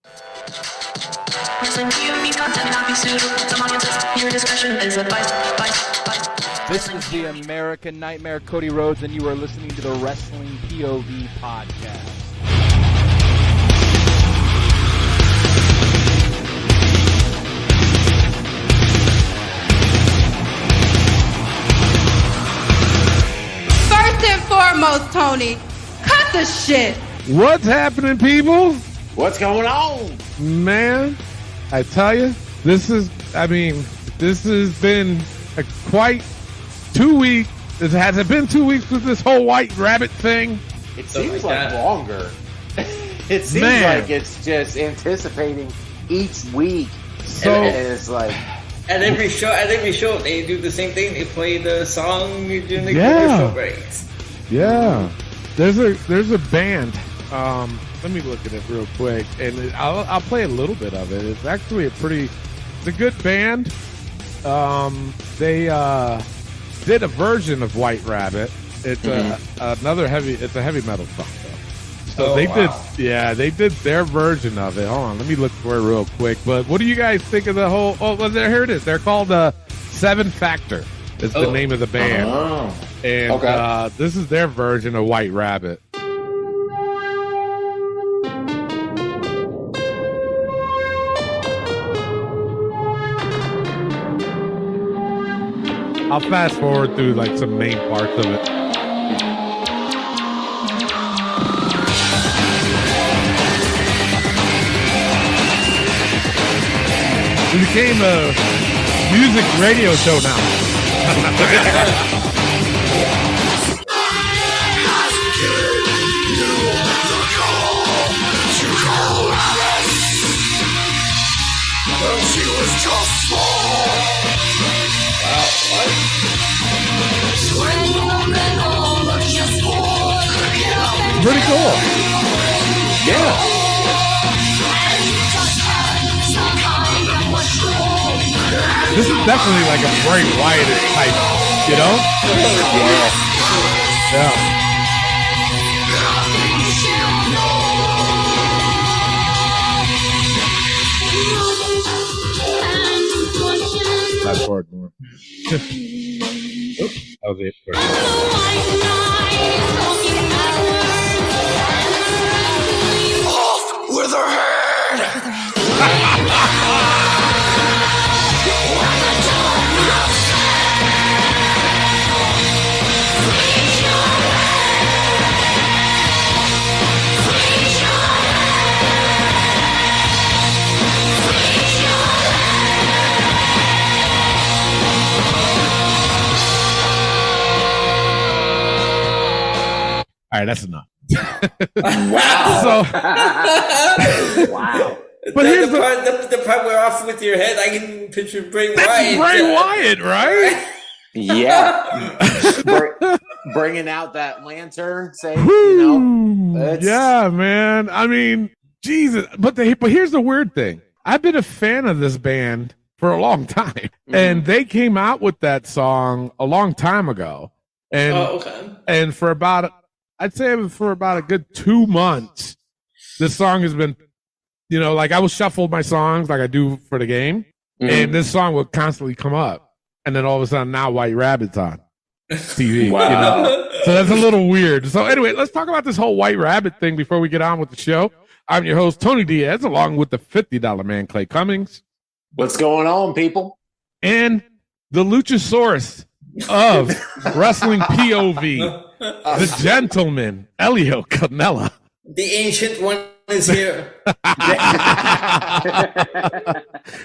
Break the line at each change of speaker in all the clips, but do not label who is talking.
This is the American Nightmare, Cody Rhodes, and you are listening to the Wrestling POV podcast.
First and foremost, Tony, cut the shit.
What's happening, people?
What's going on?
Man, I tell you, this has been a quite 2 weeks. Has it been 2 weeks with this whole White Rabbit thing?
It seems like longer. It seems like it's just anticipating each week.
So
and it's like
at every show they do the same thing. They play the song during the commercial breaks.
Yeah, there's a band. Let me look at it real quick, and I'll play a little bit of it. It's actually it's a good band. They did a version of White Rabbit. It's it's a heavy metal song though. So they did their version of it. Hold on, let me look for it real quick. But what do you guys think of the whole? Oh, well, here it is. They're called Seven Factor. Is the name of the band, and this is their version of White Rabbit. I'll fast forward through like some main parts of it. It became a music radio show now. Pretty cool. Yeah. This is definitely like a Bray Wyatt type, you know? Yeah. Fast forward more. Oops, that was it.
With her head.
All right, that's enough.
wow.
Wow.
But here's
the part where off with your head, I can picture Bray Wyatt.
Bray Wyatt, right?
Yeah. Bringing out that lantern, saying,
yeah, man. I mean, Jesus. But here's the weird thing. I've been a fan of this band for a long time, and they came out with that song a long time ago, and for about a good 2 months, this song has been, like I will shuffle my songs like I do for the game, and this song will constantly come up, and then all of a sudden now White Rabbit's on TV.
Wow.
So that's a little weird. So anyway, let's talk about this whole White Rabbit thing before we get on with the show. I'm your host, Tony Diaz, along with the $50 man, Clay Cummings.
What's going on, people?
And the Luchasaurus of Wrestling POV, the gentleman, Elio Canella.
The ancient one is here.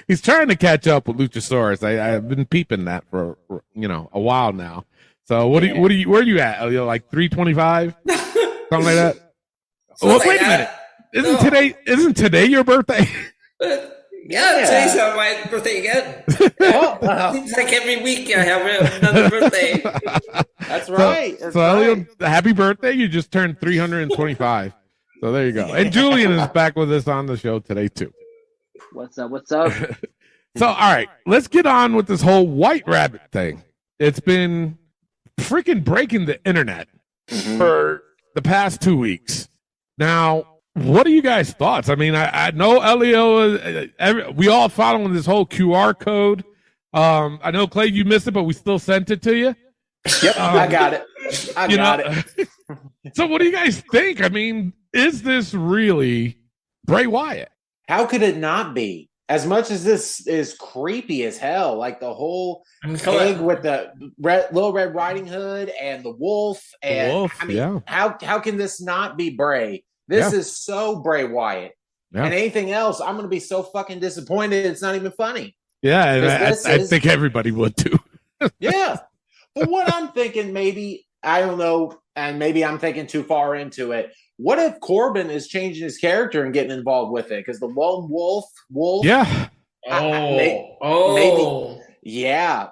He's trying to catch up with Luchasaurus. I've been peeping that for a while now. So where are you at, Elio? Like 325? Something like that? Well, wait a minute. Isn't today your birthday?
Today's my birthday again. Seems like every week I have another birthday.
That's right.
So Elio, happy birthday. You just turned 325. So there you go. And Julian is back with us on the show today, too.
What's up?
So, all right, let's get on with this whole White Rabbit thing. It's been freaking breaking the internet for the past 2 weeks. Now, what are you guys' thoughts? I mean, I know Elio, we all following this whole QR code. I know, Clay, you missed it, but we still sent it to you.
Yep, I got it. I got it.
So what do you guys think? I mean, is this really Bray Wyatt?
How could it not be? As much as this is creepy as hell, like the whole pig with the Little Red Riding Hood and the wolf. And I mean, how can this not be Bray? This is so Bray Wyatt. Yeah. And anything else, I'm going to be so fucking disappointed. It's not even funny.
Yeah, and I think everybody would too.
Yeah. But what I'm thinking, maybe, I don't know, and maybe I'm thinking too far into it. What if Corbin is changing his character and getting involved with it? Because the lone wolf.
Yeah.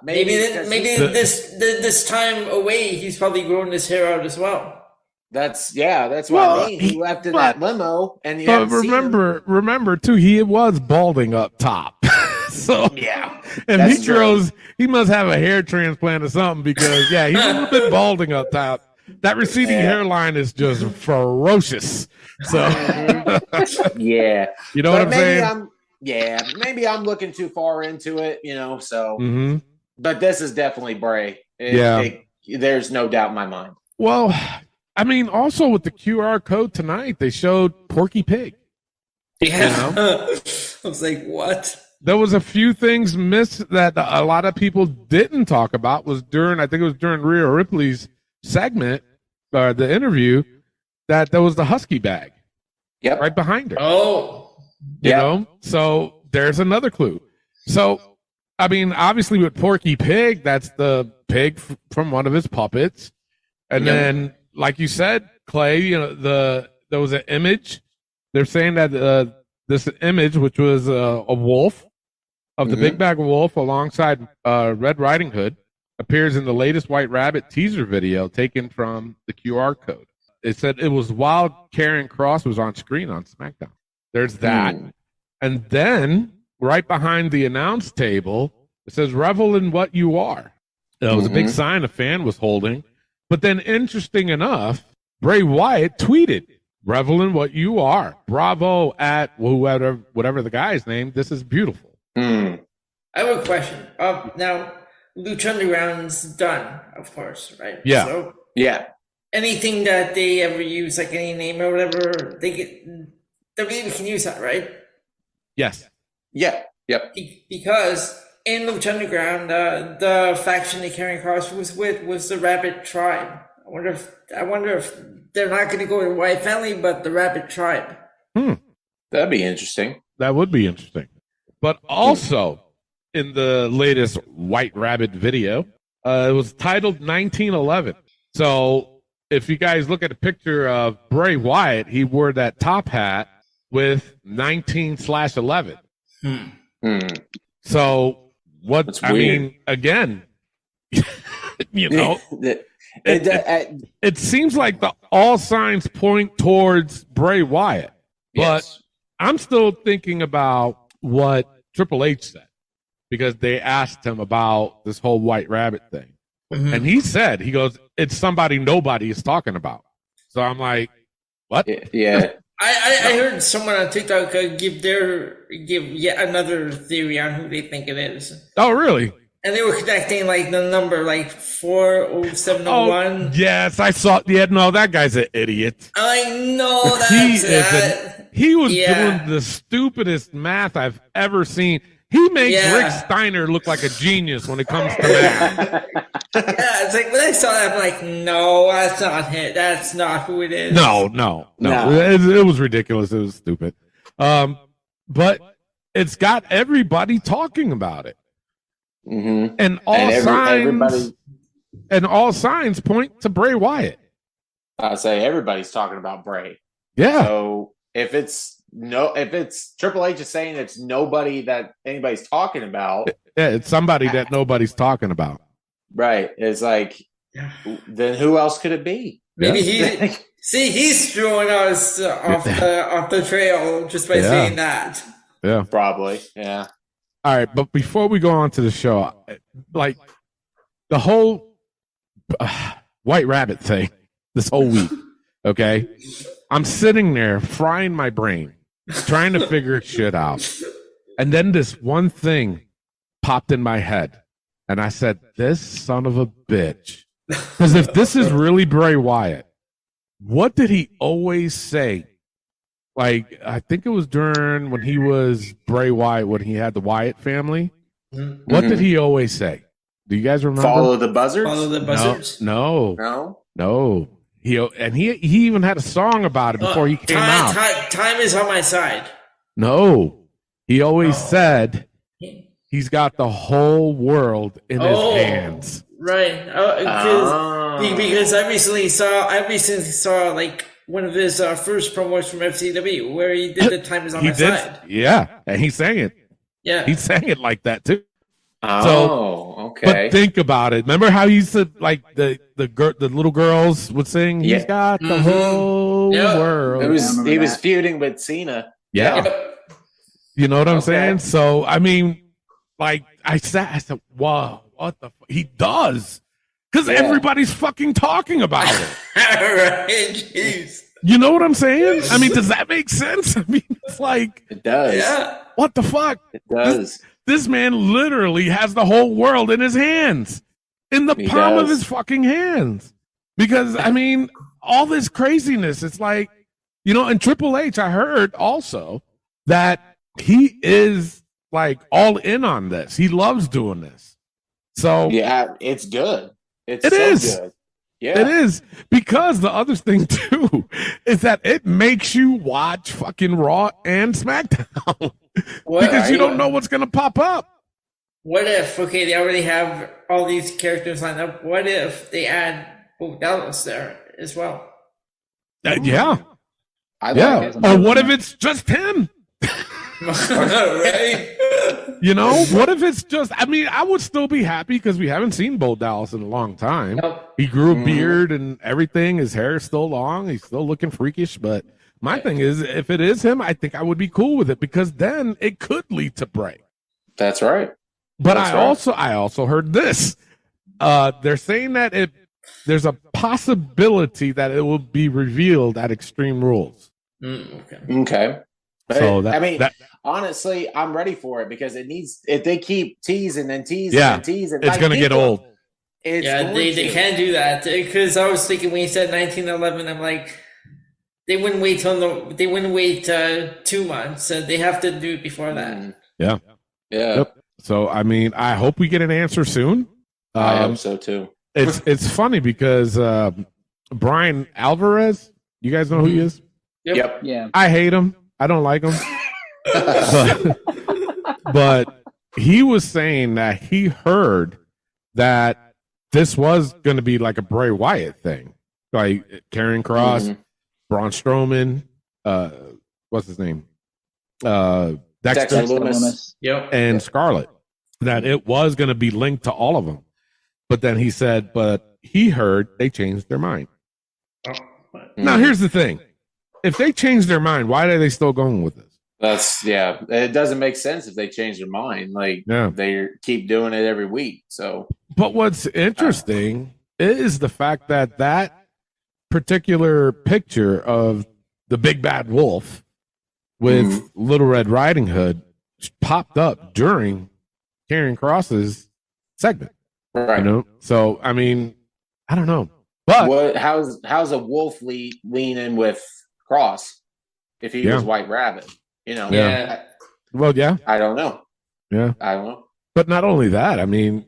Maybe this time away, he's probably growing his hair out as well.
That's what I mean. He left in that limo, and
remember too, he was balding up top. So
yeah,
and he must have a hair transplant or something because he's a little bit balding up top. That receding hairline is just ferocious. So
yeah,
you know what I'm saying?
Maybe I'm looking too far into it, So, but this is definitely Bray. There's no doubt in my mind.
Well, I mean, also with the QR code tonight, they showed Porky Pig.
Yeah, I was like, what?
There was a few things missed that a lot of people didn't talk about. I think it was during Rhea Ripley's segment or the interview, that there was the Husky bag.
Yep.
Right behind her.
Oh.
You know? So there's another clue. So, I mean, obviously with Porky Pig, that's the pig from one of his puppets. And then, like you said, Clay, there was an image. They're saying that this image, which was a wolf of the Big Bag Wolf alongside Red Riding Hood, appears in the latest White Rabbit teaser video taken from the QR code. It said it was while Karrion Kross was on screen on SmackDown. There's that. And then right behind the announce table, it says, "Revel in what you are." That was a big sign a fan was holding. But then, interesting enough, Bray Wyatt tweeted, "Revel in what you are. Bravo at whatever the guy's name. This is beautiful."
I have a question. Now, Lucha Underground's done, of course, right?
Yeah.
So,
yeah.
Anything that they ever use, like any name or whatever, WWE can use that, right?
Yes.
Yeah. Yep.
Because in Lucha Underground, the faction that Karrion Kross was with was the Rabbit Tribe. I wonder if they're not going to go with Wyatt family, but the Rabbit Tribe.
That'd be interesting.
That would be interesting. But also, in the latest White Rabbit video, it was titled 1911. So if you guys look at a picture of Bray Wyatt, he wore that top hat with 19/11. So what?
That's
I
weird.
mean, again, it seems like all signs point towards Bray Wyatt, but I'm still thinking about what Triple H said, because they asked him about this whole White Rabbit thing. And he goes, "It's somebody nobody is talking about." So I'm like, what?
Yeah.
I heard someone on TikTok give yet another theory on who they think it is.
Oh, really?
And they were connecting like the number like 40701.
Oh, yes, I saw. Yeah, no, that guy's an idiot.
I know that.
He was doing the stupidest math I've ever seen. He makes Rick Steiner look like a genius when it comes to math.
It's like when I saw that, I'm like, no, that's not it. That's not who it is.
No. It was ridiculous. It was stupid. But it's got everybody talking about it. And all signs point to Bray Wyatt.
I say everybody's talking about Bray.
Yeah.
So if it's Triple H is saying it's nobody that anybody's talking about.
Yeah, it's somebody that nobody's talking about.
Right. It's like, then who else could it be?
Maybe he's throwing us off the trail just by saying that.
Yeah.
Probably. Yeah.
All right, but before we go on to the show, like the whole White Rabbit thing this whole week, okay? I'm sitting there frying my brain, trying to figure shit out. And then this one thing popped in my head. And I said, this son of a bitch. Because if this is really Bray Wyatt, what did he always say? Like, I think it was during when he was Bray Wyatt, when he had the Wyatt family. Mm-hmm. What did he always say? Do you guys remember?
Follow the buzzards?
Follow the buzzards?
No. He even had a song about it before he came out.
Time is on my side.
No. He always said he's got the whole world in his hands.
Right. Because I recently saw like one of his first promos from FCW where he did the time is on my side.
Yeah, and he sang it.
Yeah.
He sang it like that too.
Okay.
But think about it. Remember how he said like the little girls would sing, he's got the whole world.
He was feuding with Cena.
Yeah. You know what I'm saying? So I mean, like I said, wow, what the he does. Because everybody's fucking talking about it.
Right, jeez.
You know what I'm saying? I mean, does that make sense? I mean, it's like
it does.
Yeah.
What the fuck?
It does.
This man literally has the whole world in his hands, in the palm of his fucking hands. Because I mean, all this craziness. It's like, you know, and Triple H, I heard also that he is like all in on this. He loves doing this. So
yeah, it's good. It
is
good. Yeah,
it is, because the other thing too is that it makes you watch fucking Raw and SmackDown because you don't know what's gonna pop up.
What if they already have all these characters lined up? What if they add Bo Dallas there as well?
Yeah. Or what if it's just him?
Right?
You know, what if it's just, I mean, I would still be happy because we haven't seen Bo Dallas in a long time. Nope. He grew a beard and everything. His hair is still long. He's still looking freakish. But my thing is, if it is him, I think I would be cool with it because then it could lead to Bray.
That's right.
But I also heard this. They're saying that there's a possibility that it will be revealed at Extreme Rules.
Okay.
So
honestly, I'm ready for it because it needs. If they keep teasing and teasing and teasing,
it's going to get old.
They can't do that because I was thinking when you said 1911, I'm like, they wouldn't wait 2 months. They have to do it before that.
Yeah. Yep. So I mean, I hope we get an answer soon.
I hope so too.
It's funny because Brian Alvarez, you guys know who he is?
Yep.
Yeah.
I hate him. I don't like him. but he was saying that he heard that this was going to be like a Bray Wyatt thing. Like Karrion Kross, Braun Strowman, what's his name? Dexter
Lumis.
And Scarlett. That it was going to be linked to all of them. But then he said, but he heard they changed their mind. Now, here's the thing. If they change their mind, why are they still going with this?
It doesn't make sense if they change their mind. Like they keep doing it every week. So,
but what's interesting is the fact that particular picture of the big bad wolf with Little Red Riding Hood popped up during Karrion Kross's segment.
Right.
You know? So I mean, I don't know. But
how's a wolf lean in with Kross if he was White Rabbit? You know?
Yeah. Well, yeah.
I don't know.
Yeah.
I don't know.
But not only that, I mean,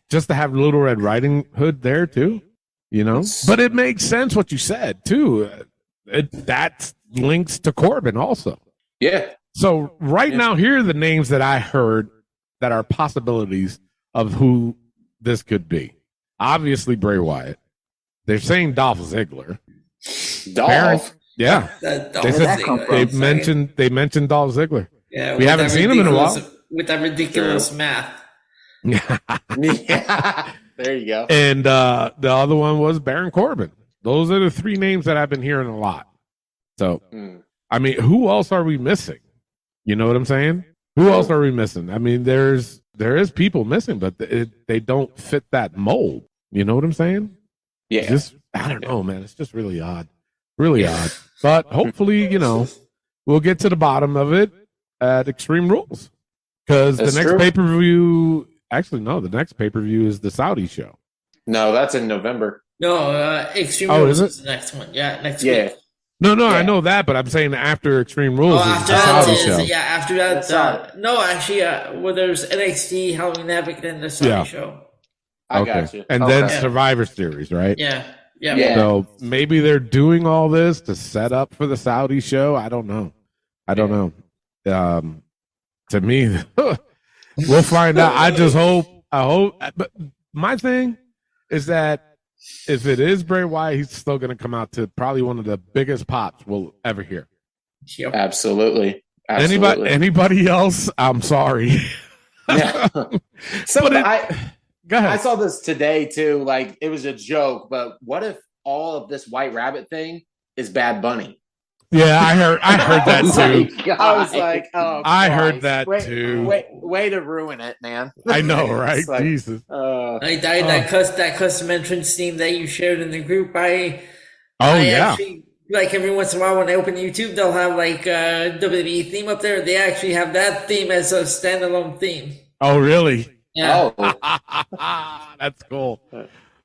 just to have Little Red Riding Hood there too, you know? But it makes sense what you said too. That links to Corbin also.
Yeah.
So now, here are the names that I heard that are possibilities of who this could be. Obviously, Bray Wyatt. They're saying Dolph Ziggler.
Dolph?
Yeah. They mentioned Dolph Ziggler.
Yeah,
we haven't seen him in a while.
With that ridiculous math.
Yeah. There you go.
And the other one was Baron Corbin. Those are the three names that I've been hearing a lot. So, I mean, who else are we missing? You know what I'm saying? Who else are we missing? I mean, there is people missing, but they don't fit that mold. You know what I'm saying?
Yeah.
I don't know, man. It's just really odd. Really odd. But hopefully, we'll get to the bottom of it at Extreme Rules. Because the next pay-per-view... Actually, no, the next pay-per-view is the Saudi show.
No, that's in November.
No, Extreme Rules is the next one. Yeah, next week.
No, I know that, but I'm saying after Extreme Rules is
after
the Saudi
that
show.
Yeah, after that. No, actually, there's NXT, Halloween Havoc, and the Saudi show.
I got you.
And then Survivor Series, right?
Yeah.
So maybe they're doing all this to set up for the Saudi show. I don't know. To me, we'll find out. I hope. But my thing is that if it is Bray Wyatt, he's still going to come out to probably one of the biggest pops we'll ever hear.
Yep.
Absolutely.
Anybody else? I'm sorry.
Yeah. So
go ahead.
I saw this today too. Like it was a joke, but what if all of this White Rabbit thing is Bad Bunny?
Yeah, I heard that too.
I was like, oh,
I heard that too.
Way to ruin it, man.
I know, right?
Like,
Jesus.
That custom entrance theme that you shared in the group. Actually, like every once in a while when I open YouTube, they'll have like a WWE theme up there. They actually have that theme as a standalone theme.
Oh, really?
Yeah.
Oh.
That's cool.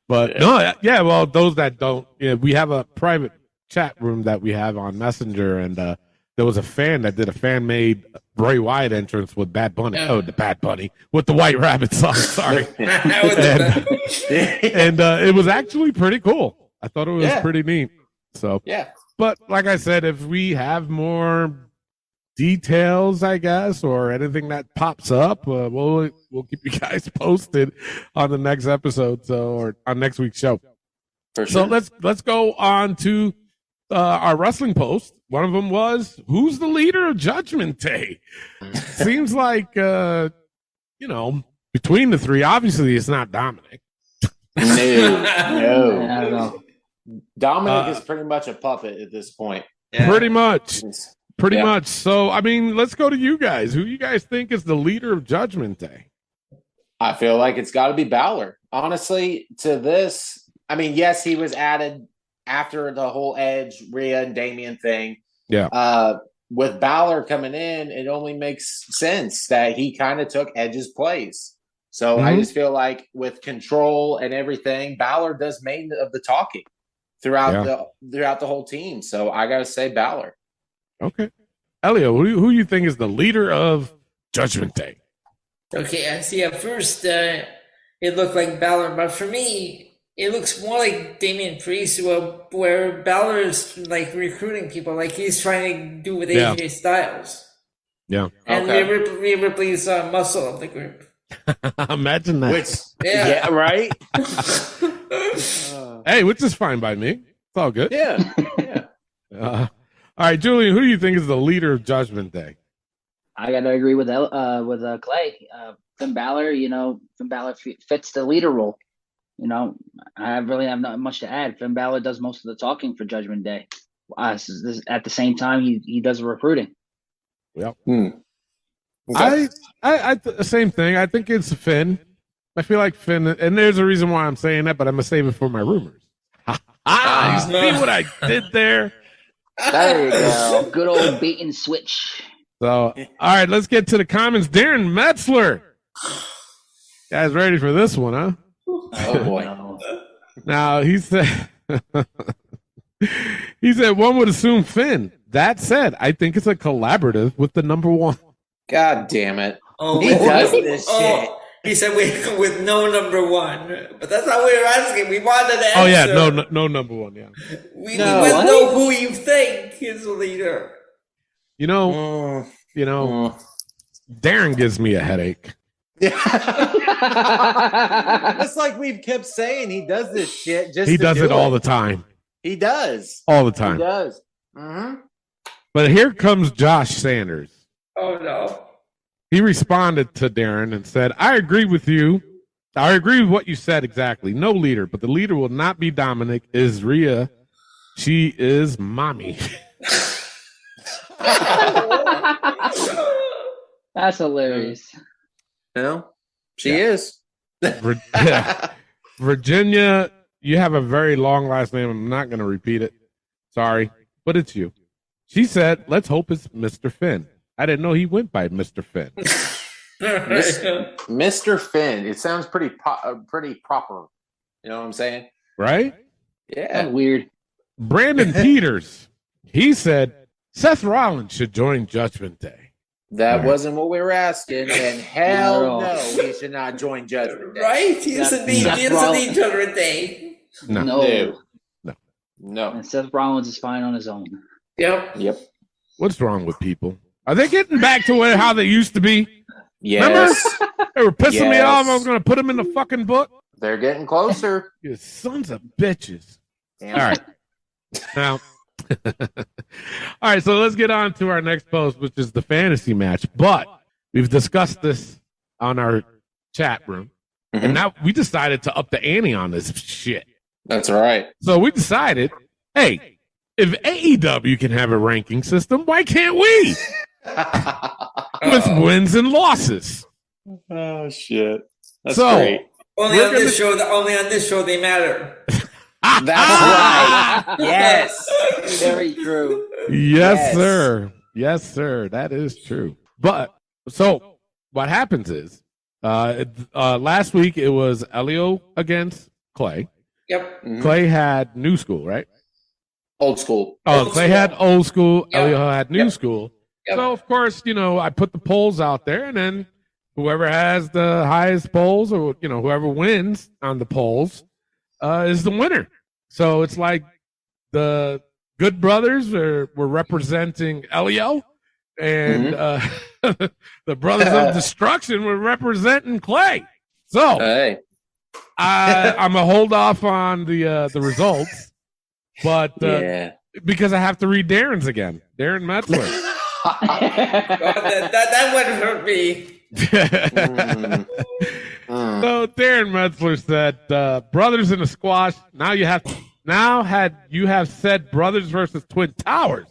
But well, those that don't, we have a private chat room that we have on Messenger, and there was a fan that did a fan-made Bray Wyatt entrance with Bad Bunny. Oh, the Bad Bunny with the White Rabbit song. Sorry, and it was actually pretty cool. I thought it was pretty neat. So but like I said, if we have more details, I guess, or anything that pops up, we'll keep you guys posted on the next episode, or on next week's show.
For sure.
So let's go on to our wrestling post. One of them was, who's the leader of Judgment Day? Seems like, between the three, obviously it's not Dominic.
No.
I don't know.
Dominic is pretty much a puppet at this point.
Yeah. Pretty much. So, I mean, let's go to you guys. Who you guys think is the leader of Judgment Day?
I feel like it's got to be Balor. Honestly, to this, I mean, yes, he was added after the whole Edge, Rhea, and Damian thing.
Yeah.
With Balor coming in, it only makes sense that he kind of took Edge's place. So I just feel like with control and everything, Balor does main of the talking throughout the whole team. So I got to say Balor.
Okay. Elio, who you think is the leader of Judgment Day?
Okay, I see at first it looked like Balor, but for me, it looks more like Damian Priest, where Balor is like recruiting people, like he's trying to do with AJ Styles.
Yeah.
And Rhea Ripley's muscle of the group.
Imagine that.
Right?
Hey, which is fine by me. It's all good.
Yeah.
All right, Julian, who do you think is the leader of Judgment Day?
I got to agree with Clay. Finn Balor, Finn Balor fits the leader role. I really have not much to add. Finn Balor does most of the talking for Judgment Day. At the same time, he does the recruiting.
Yep.
Okay.
I same thing. I think it's Finn. I feel like Finn, and there's a reason why I'm saying that, but I'm gonna save it for my rumors. You see what I did there?
There you go. Good old bait and switch.
So, all right, let's get to the comments. Darren Metzler. Guys ready for this one, huh?
Oh, boy.
Now, he said, one would assume Finn. That said, I think it's a collaborative with the number one.
God damn it.
Oh,
he does this shit.
He said with no number one. But that's not what we were asking. We wanted to answer.
Oh, yeah, no number one, yeah.
We want to know who you think is the leader.
Darren gives me a headache.
It's like we've kept saying he does this shit.
He does it all the time.
He does.
All the time.
He does. Mm-hmm.
But here comes Josh Sanders.
Oh, no.
He responded to Darren and said, I agree with you. I agree with what you said exactly. No leader, but the leader will not be Dominic. Is Rhea. She is mommy.
That's hilarious.
She is.
Virginia, you have a very long last name. I'm not going to repeat it. Sorry, but it's you. She said, let's hope it's Mr. Finn. I didn't know he went by Mr. Finn.
Mr. Finn. It sounds pretty proper. You know what I'm saying?
Right?
Yeah.
That's weird.
Brandon Peters. He said, Seth Rollins should join Judgment Day.
That wasn't what we were asking, and hell no, he should not join Judgment Day.
Right? He doesn't need Judgment Day.
No.
And Seth Rollins is fine on his own.
Yep.
What's wrong with people? Are they getting back to how they used to be?
Yes.
Remember? They were pissing me off. I was going to put them in the fucking book.
They're getting closer.
You sons of bitches.
Damn.
All right. Now, all right, so let's get on to our next post, which is the fantasy match. But we've discussed this on our chat room, and now we decided to up the ante on this shit.
That's right.
So we decided, hey, if AEW can have a ranking system, why can't we? With wins and losses.
Oh shit! That's
so,
great.
Only on this show they matter.
That's right. Yes.
Very true.
Yes, sir. Yes, sir. That is true. But so what happens is, last week it was Elio against Clay.
Yep.
Clay had New School, right?
Old School.
Oh, Clay had Old School.
Yep.
Elio had New School.
Yep.
So of course, I put the polls out there, and then whoever has the highest polls, or whoever wins on the polls, is the winner. So it's like the Good Brothers were representing Elio, and the Brothers of Destruction were representing Clay. So I'm gonna hold off on the results, but because I have to read Darren's again, Darren Metzler.
that wouldn't hurt me.
So Darren Metzler said, "Brothers in a squash. Now you have said Brothers versus Twin Towers,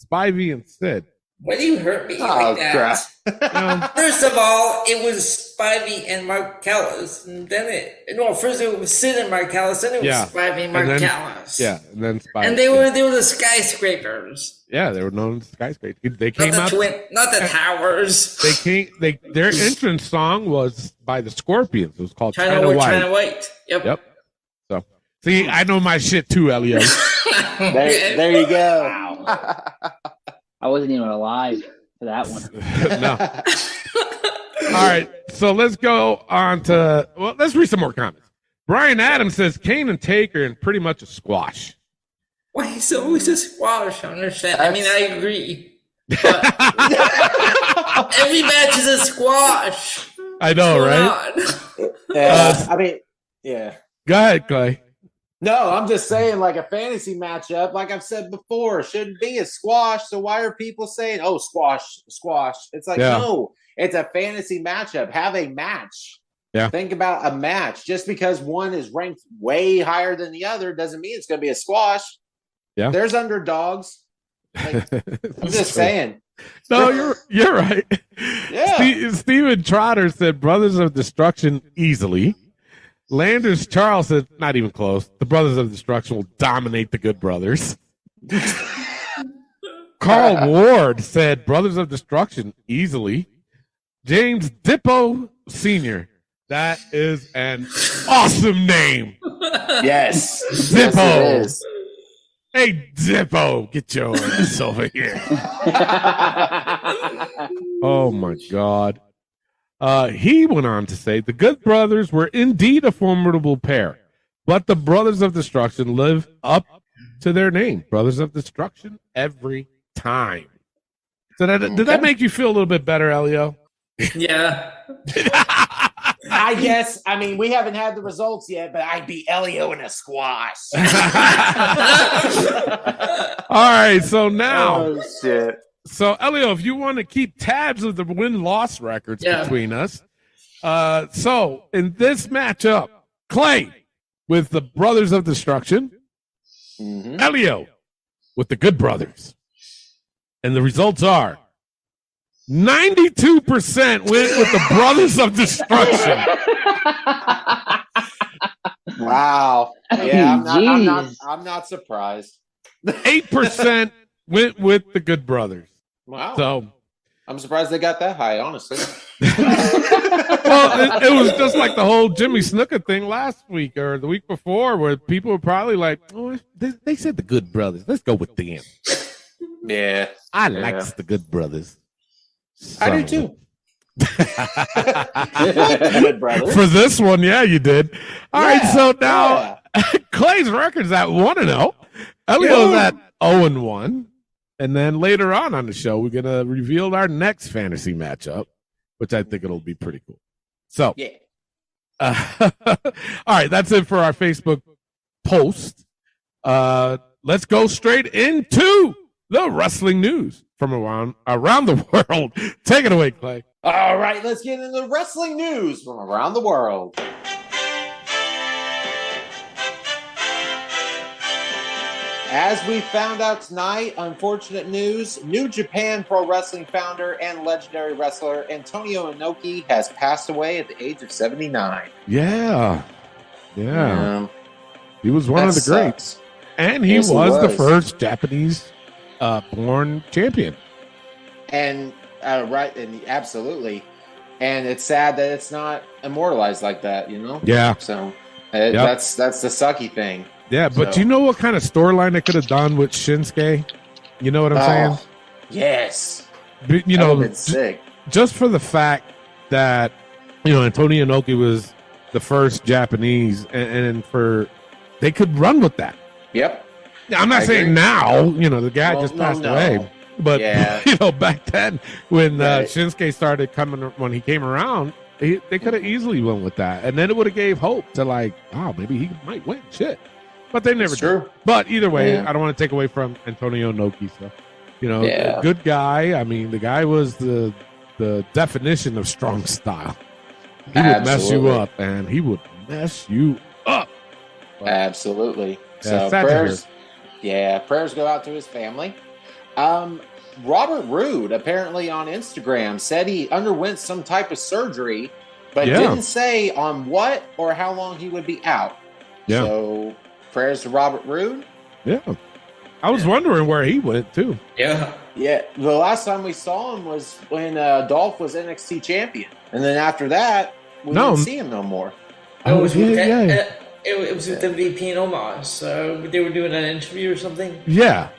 Spivey and Sid."
Why do you hurt me like that? First of all, it was Spivey and Mark Callis, and then first it was Sid and Mark Callis, then it was Spivey and Mark Callis.
Yeah, and then Spivey.
And they were the skyscrapers.
Yeah, they were known as skyscrapers. They came out,
not the towers.
Their entrance song was by the Scorpions. It was called China White.
China White. Yep.
So, see, I know my shit too, Elio.
there you go.
Wow. I wasn't even alive for that one.
No. All right, so let's go on to let's read some more comments. Brian Adams says Kane and Taker in pretty much a squash.
Why he's always a squash? I understand. I mean, I agree. But every match is a squash.
I know, right? Go ahead, Clay.
No, I'm just saying, like a fantasy matchup, like I've said before, shouldn't be a squash. So why are people saying, "Oh, squash"? It's like, no, it's a fantasy matchup. Have a match.
Yeah.
Think about a match. Just because one is ranked way higher than the other doesn't mean it's going to be a squash.
Yeah.
There's underdogs. Like, I'm just saying.
No, you're right.
Yeah.
Steven Trotter said Brothers of Destruction easily. Landers Charles said not even close. The Brothers of Destruction will dominate the Good Brothers. Carl Ward said Brothers of Destruction easily. James Dippo Sr. That is an awesome name.
Yes.
Dippo.
Yes,
hey, Dippo, get your ass over here. Oh, my God. He went on to say the Good Brothers were indeed a formidable pair, but the Brothers of Destruction live up to their name. Brothers of Destruction every time. So did that make you feel a little bit better, Elio?
Yeah.
I guess. I mean, we haven't had the results yet, but I'd be Elio in a squash.
All right, so now.
Oh, shit.
So, Elio, if you want to keep tabs of the win-loss records between us. So, in this matchup, Clay with the Brothers of Destruction, Elio with the Good Brothers. And the results are 92% went with the Brothers of Destruction.
Wow. Yeah, I'm not surprised.
8% went with the Good Brothers.
Wow.
So
I'm surprised they got that high, honestly.
Well, it was just like the whole Jimmy Snuka thing last week or the week before, where people were probably like, "Oh, they said the Good Brothers. Let's go with them."
Yeah,
I like the Good Brothers.
I do too. Good Brothers.
For this one, yeah, you did. All right, so now Clay's record's at 1-0. Elio's at 0-1. And then later on the show, we're gonna reveal our next fantasy matchup, which I think it'll be pretty cool. So, all right, that's it for our Facebook post. Let's go straight into the wrestling news from around the world. Take it away, Clay.
All right, let's get into the wrestling news from around the world. As we found out tonight, unfortunate news, New Japan Pro Wrestling founder and legendary wrestler Antonio Inoki has passed away at the age of 79.
Yeah. He was one of the greats. And he
Yes,
was the first Japanese born champion.
And absolutely. And it's sad that it's not immortalized like that, you know?
Yeah.
So that's the sucky thing.
Yeah, but you know what kind of storyline they could have done with Shinsuke? You know what I'm saying?
Yes.
But, you know,
sick.
Just for the fact that, you know, Antonio Inoki was the first Japanese, and for they could run with that.
Yep.
I'm not saying now, you know, the guy just passed away. But, you know, back then when Shinsuke started coming, when he came around, they could have easily went with that. And then it would have gave hope to like, oh, maybe he might win. Shit. But they never did. But either way, I don't want to take away from Antonio Inoki. So, you know, a good guy. I mean, the guy was the definition of strong style. He would mess you up, and he would mess you up. But,
absolutely.
Yeah,
so prayers go out to his family. Robert Roode apparently on Instagram said he underwent some type of surgery, but didn't say on what or how long he would be out.
Yeah.
So prayers to Robert Roode.
Yeah. I was wondering where he went too.
Yeah. Yeah. The last time we saw him was when Dolph was NXT champion. And then after that, we didn't see him no more.
It was with MVP and Omos. So they were doing an interview or something.
Yeah.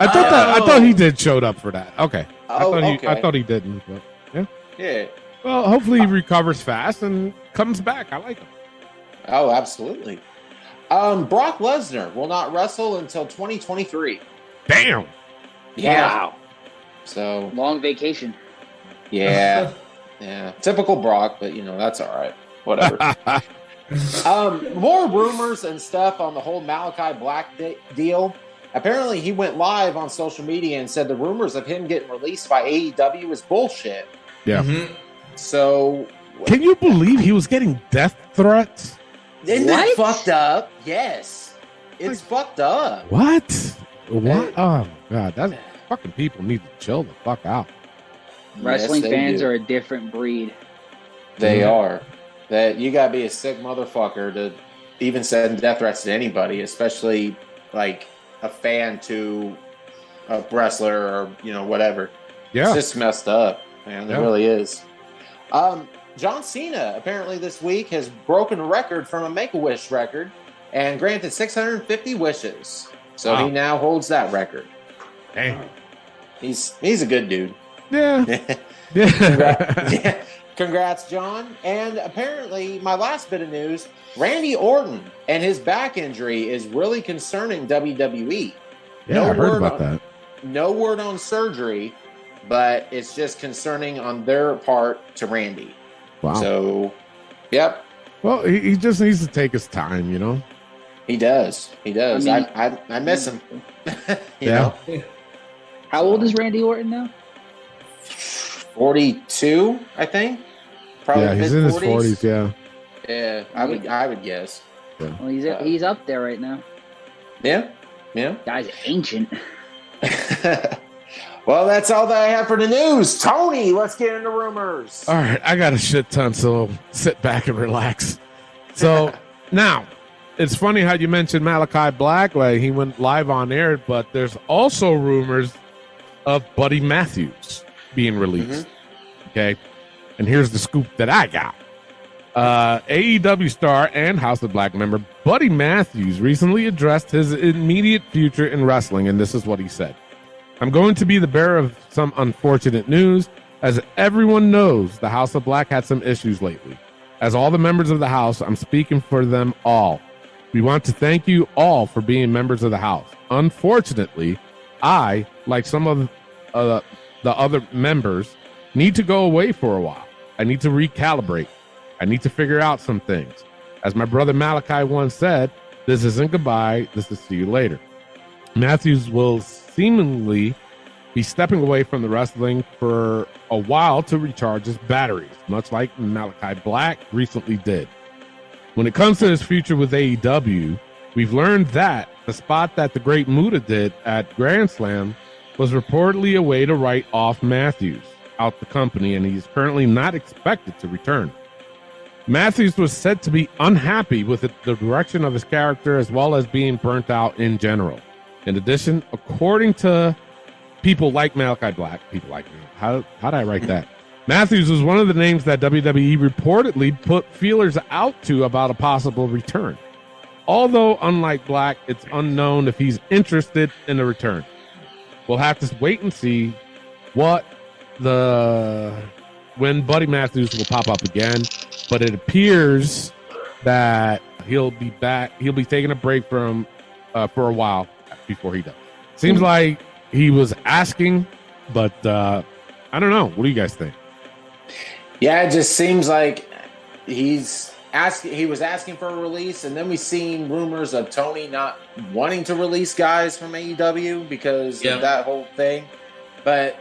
I thought he did showed up for that. Okay. I thought he didn't, but
yeah.
Well, hopefully he recovers fast and comes back. I like him.
Oh, absolutely. Brock Lesnar will not wrestle until 2023.
Damn.
Yeah.
Wow.
So
long vacation.
Yeah. Yeah. Typical Brock, but you know, that's all right. Whatever. More rumors and stuff on the whole Malachi Black deal. Apparently, he went live on social media and said the rumors of him getting released by AEW is bullshit.
Yeah.
Mm-hmm. So,
can you believe he was getting death threats?
Isn't that fucked up? Yes, it's fucked up.
What? Oh God, that fucking people need to chill the fuck out.
Wrestling fans are a different breed.
They are. That you gotta be a sick motherfucker to even send death threats to anybody, especially like a fan to a wrestler or you know whatever.
Yeah,
it's just messed up, man. It really is. John Cena apparently this week has broken a record from a Make-A-Wish record and granted 650 wishes. So he now holds that record.
Damn.
He's a good dude.
Yeah.
Congrats, John. And apparently, my last bit of news, Randy Orton and his back injury is really concerning WWE.
Yeah, I heard about that.
No word on surgery, but it's just concerning on their part to Randy.
Wow.
So, yep.
Well, he just needs to take his time, you know?
He does. He does. I miss him. you know?
How old is Randy Orton now?
42, I think. Probably
he's in his 40s. Yeah.
Yeah, I would guess.
Yeah.
Well, he's up there right now.
Yeah.
Guy's ancient.
Well, that's all that I have for the news. Tony, let's get into rumors.
All right, I got a shit ton, so sit back and relax. So now, it's funny how you mentioned Malachi Black. Like, he went live on air, but there's also rumors of Buddy Matthews being released. Okay. And here's the scoop that I got. AEW star and House of Black member Buddy Matthews recently addressed his immediate future in wrestling, and this is what he said. I'm going to be the bearer of some unfortunate news. As everyone knows, the House of Black had some issues lately. As all the members of the House, I'm speaking for them all. We want to thank you all for being members of the House. Unfortunately, I, like some of the other members, need to go away for a while. I need to recalibrate. I need to figure out some things. As my brother Malachi once said, this isn't goodbye, this is see you later. Matthews will seemingly be stepping away from the wrestling for a while to recharge his batteries, much like Malachi Black recently did. When it comes to his future with AEW, we've learned that the spot that the Great Muta did at Grand Slam was reportedly a way to write off Matthews out the company, and he's currently not expected to return. Matthews was said to be unhappy with the direction of his character as well as being burnt out in general. In addition, according to people like Malachi Black, people like me, how did I write that? Matthews was one of the names that WWE reportedly put feelers out to about a possible return. Although, unlike Black, it's unknown if he's interested in a return. We'll have to wait and see when Buddy Matthews will pop up again. But it appears that he'll be back. He'll be taking a break from for a while before he does. Seems like he was asking, but I don't know. What do you guys think?
Yeah, it just seems like he was asking for a release, and then we've seen rumors of Tony not wanting to release guys from AEW because of that whole thing. But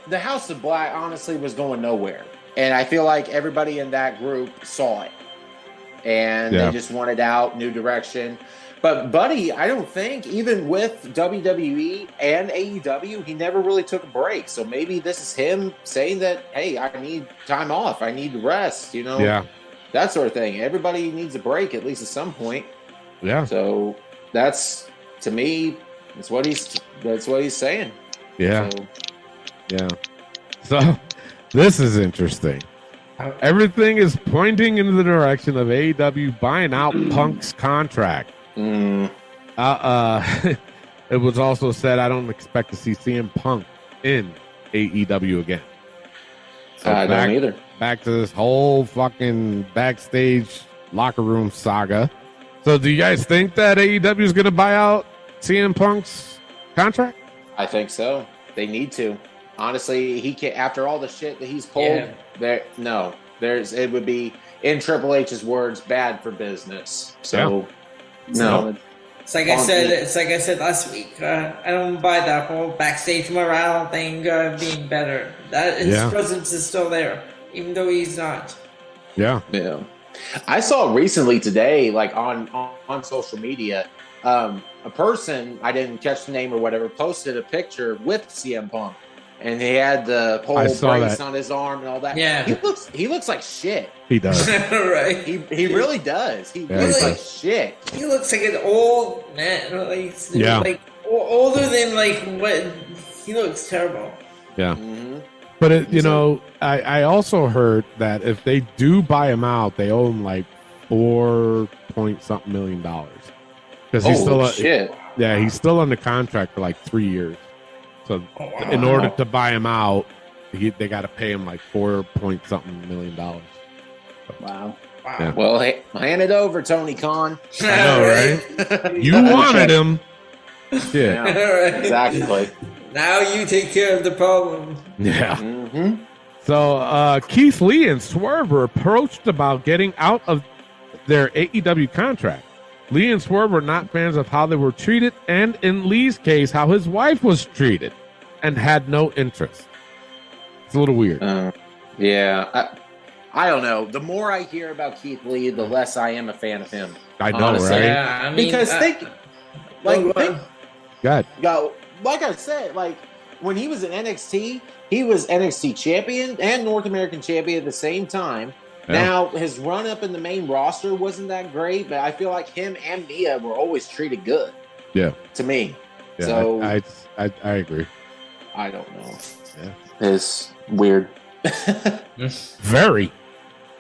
the House of Black honestly was going nowhere. And I feel like everybody in that group saw it. And they just wanted out, new direction. But Buddy, I don't think, even with WWE and AEW, he never really took a break. So maybe this is him saying that, hey, I need time off. I need to rest, that sort of thing. Everybody needs a break, at least at some point.
Yeah.
So that's, to me, that's what he's saying.
Yeah. So this is interesting. Everything is pointing in the direction of AEW buying out Punk's contract. It was also said, I don't expect to see CM Punk in AEW again. So
I don't either.
Back to this whole fucking backstage locker room saga. So do you guys think that AEW is going to buy out CM Punk's contract?
I think so. They need to. Honestly, he can't. After all the shit that he's pulled, it would be, in Triple H's words, bad for business. So, no.
It's like I said last week. I don't buy that whole backstage morale thing being better. That his presence is still there, even though he's not.
Yeah.
I saw recently today, like on social media, a person, I didn't catch the name or whatever, posted a picture with CM Punk. And he had the whole brace on his arm and all that.
Yeah,
he looks like shit.
He does,
right?
He really does. He looks like shit.
He looks like an old man, like older than like what he looks terrible.
Yeah, but I also heard that if they do buy him out, they owe him like $4.something million because he's still
shit.
Yeah, he's still under contract for like 3 years. So in order to buy him out, they got to pay him like $4.something million.
Wow.
Yeah.
Well, hey, hand it over, Tony Khan.
I know, right? You wanted him. Yeah.
Exactly.
Now you take care of the problem.
Yeah. So Keith Lee and Swerve were approached about getting out of their AEW contract. Lee and Swerve were not fans of how they were treated, and in Lee's case, how his wife was treated, and had no interest. It's a little weird.
Yeah. I don't know. The more I hear about Keith Lee, the less I am a fan of him.
I know, honestly. Right?
Yeah, I mean,
because like I said, like when he was in NXT, he was NXT champion and North American champion at the same time. Now, his run up in the main roster wasn't that great, but I feel like him and Mia were always treated good.
Yeah.
To me.
Yeah,
so
I agree.
I don't know.
Yeah.
It's weird.
Very.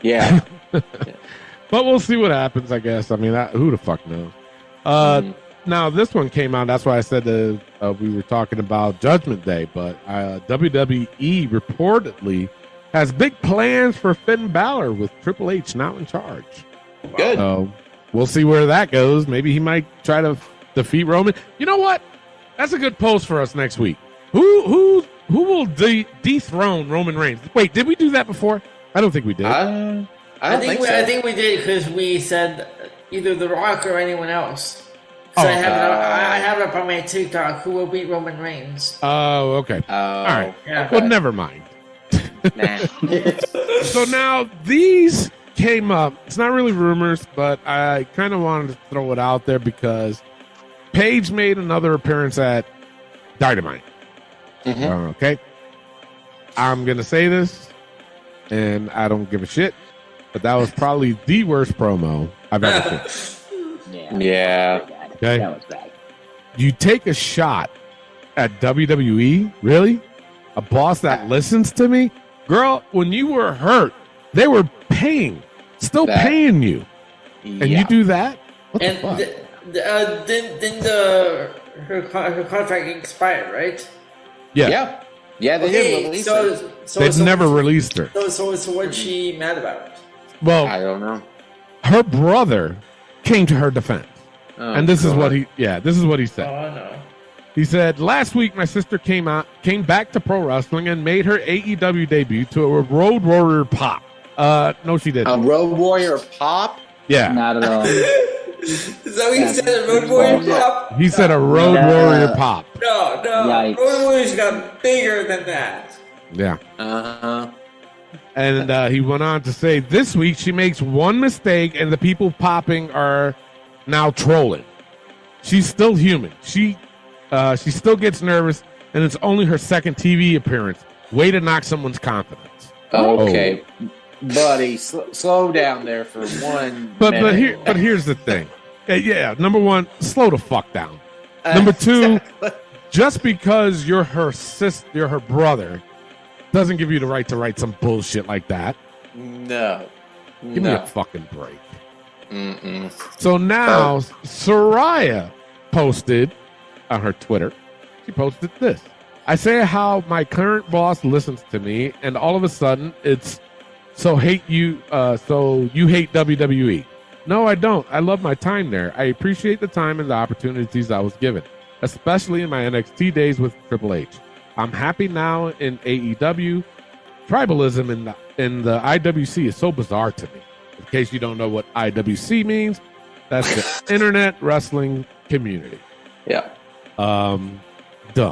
Yeah.
But we'll see what happens, I guess. I mean, who the fuck knows? Now, this one came out. That's why I said we were talking about Judgment Day. But WWE reportedly has big plans for Finn Balor with Triple H now in charge.
Good.
So we'll see where that goes. Maybe he might try to defeat Roman. You know what? That's a good post for us next week. Who will dethrone Roman Reigns? Wait, did we do that before? I don't think we did.
I think we did because we said either The Rock or anyone else. So I have it up on my TikTok. Who will beat Roman Reigns?
Oh, okay. All right.
Yeah.
Well, never mind.
Nah.
So now these came up. It's not really rumors, but I kind of wanted to throw it out there because Paige made another appearance at Dynamite.
Mm-hmm.
Okay. I'm going to say this, and I don't give a shit, but that was probably the worst promo I've ever seen.
Yeah.
Okay.
That was bad.
You take a shot at WWE? Really? A boss that listens to me? Girl, when you were hurt, they were still paying you. And you do that? What the fuck?
Didn't her contract expire, right?
Yeah.
Yeah, they didn't release her.
They've never released her.
So what's she mad about?
Well,
I don't know.
Her brother came to her defense. And this is what he said.
Oh, no.
He said, last week my sister came back to pro wrestling and made her AEW debut to a Road Warrior pop. No, she didn't.
A Road Warrior pop?
Yeah.
Not at all.
Is that what he said? A Road Warrior pop?
He said a Road Warrior pop.
No.
Yikes.
Road Warrior's got bigger than that.
Yeah.
Uh-huh.
And he went on to say, this week she makes one mistake and the people popping are now trolling. She's still human. She still gets nervous, and it's only her second TV appearance. Way to knock someone's confidence.
Okay. Buddy, slow down there for one minute.
But here's the thing. Yeah, number one, slow the fuck down. Number two, just because you're her sister, you're her brother, doesn't give you the right to write some bullshit like that.
No.
Give me a fucking break.
Mm-mm.
So now, Soraya posted on her Twitter. She posted this. I say how my current boss listens to me, and all of a sudden it's so you hate WWE. No, I don't. I love my time there. I appreciate the time and the opportunities I was given, especially in my NXT days with Triple H. I'm happy now in AEW. Tribalism in the IWC is so bizarre to me. In case you don't know what IWC means, that's the Internet Wrestling Community.
Yeah.
Dumb.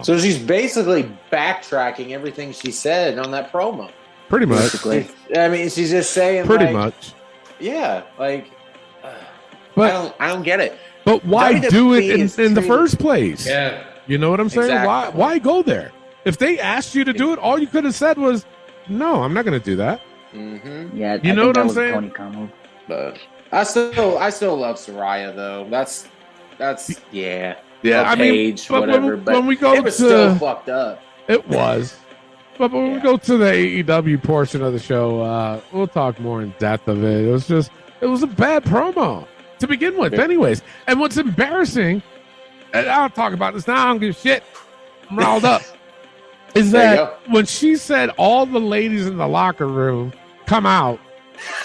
So she's basically backtracking everything she said on that promo.
Pretty much.
Basically.
I mean, she's just saying
Pretty much.
Yeah, like
but
I don't get it.
But why
WWE
do it in the first place?
Yeah.
You know what I'm saying?
Exactly.
Why go there? If they asked you to do it, all you could have said was, "No, I'm not going to do that."
Mm-hmm.
Yeah,
you know what I'm saying?
Tony Khan.
But I still love Soraya though. That's yeah.
I mean,
Page, whatever. But
when we go
it was still fucked up.
It was. But when we go to the AEW portion of the show, we'll talk more in depth of it. It was a bad promo to begin with, anyways. And what's embarrassing, and I'll talk about this now, I don't give a shit. I'm riled up. Is that when she said all the ladies in the locker room come out,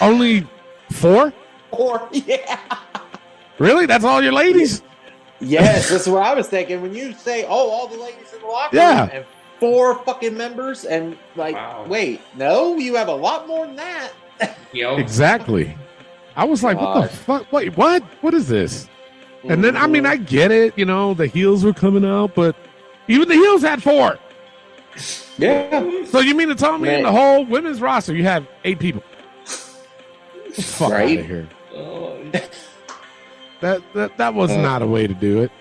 only 4?
4, yeah.
Really? That's all your ladies?
Yes, that's what I was thinking. When you say, all the ladies in the locker room and 4 fucking members, and wait, no, you have a lot more than that.
Exactly. I was like, what the fuck? Wait, what? What is this? And then, I mean, I get it, the heels were coming out, but even the heels had 4.
Yeah.
So you mean to tell me in the whole women's roster you have 8 people? Fuck out of here. That was not a way to do it.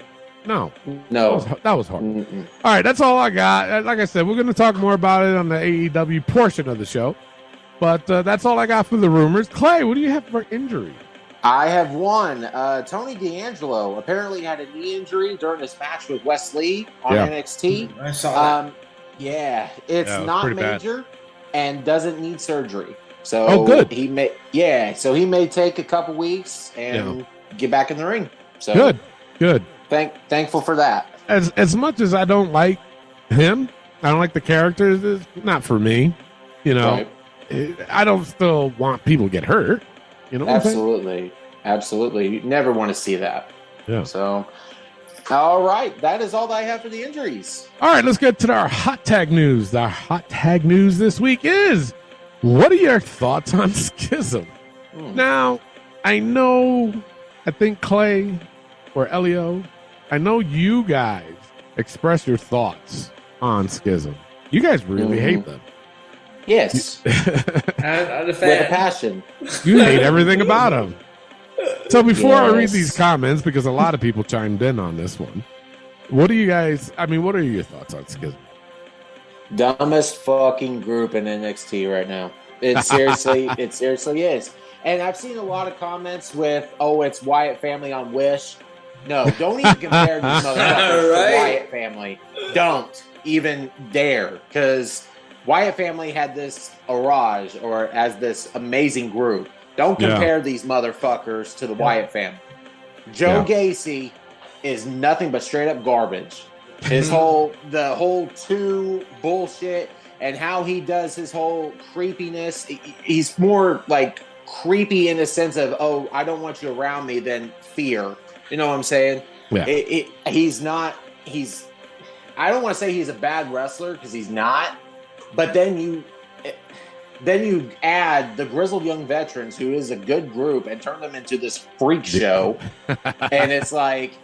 No. That was hard.
Mm-mm.
All right, that's all I got. Like I said, we're going to talk more about it on the AEW portion of the show. But that's all I got for the rumors. Clay, what do you have for injury?
I have one. Tony D'Angelo apparently had a knee injury during his match with Wes Lee on NXT.
I saw that.
Yeah, it's not major and doesn't need surgery. So
good.
He may take a couple weeks and get back in the ring. So
good.
Thankful for that.
As much as I don't like him, I don't like the characters. It's not for me. You know, I don't still want people to get hurt. You know what
Absolutely. You never want to see that.
Yeah.
So, all right. That is all I have for the injuries.
All right, let's get to our hot tag news. Our hot tag news this week is, what are your thoughts on Schism? Now, I think Clay or Elio, I know you guys express your thoughts on Schism. You guys really hate them.
Yes.
I'm a fan.
With a passion.
You hate everything about them. So before I read these comments, because a lot of people chimed in on this one, what are your thoughts on Schism?
Dumbest fucking group in NXT right now. It seriously is. And I've seen a lot of comments with, it's Wyatt family on Wish. No, don't even compare these motherfuckers to Wyatt family. Don't even dare, because Wyatt family had this Araj, or as this amazing group. Don't compare these motherfuckers to the Wyatt family. Joe Gacy is nothing but straight up garbage. The whole two bullshit and how he does his whole creepiness. He's more like creepy in the sense of, I don't want you around me than fear. You know what I'm saying?
Yeah.
I don't want to say he's a bad wrestler, because he's not. But then you add the Grizzled Young Veterans, who is a good group, and turn them into this freak show. And it's like,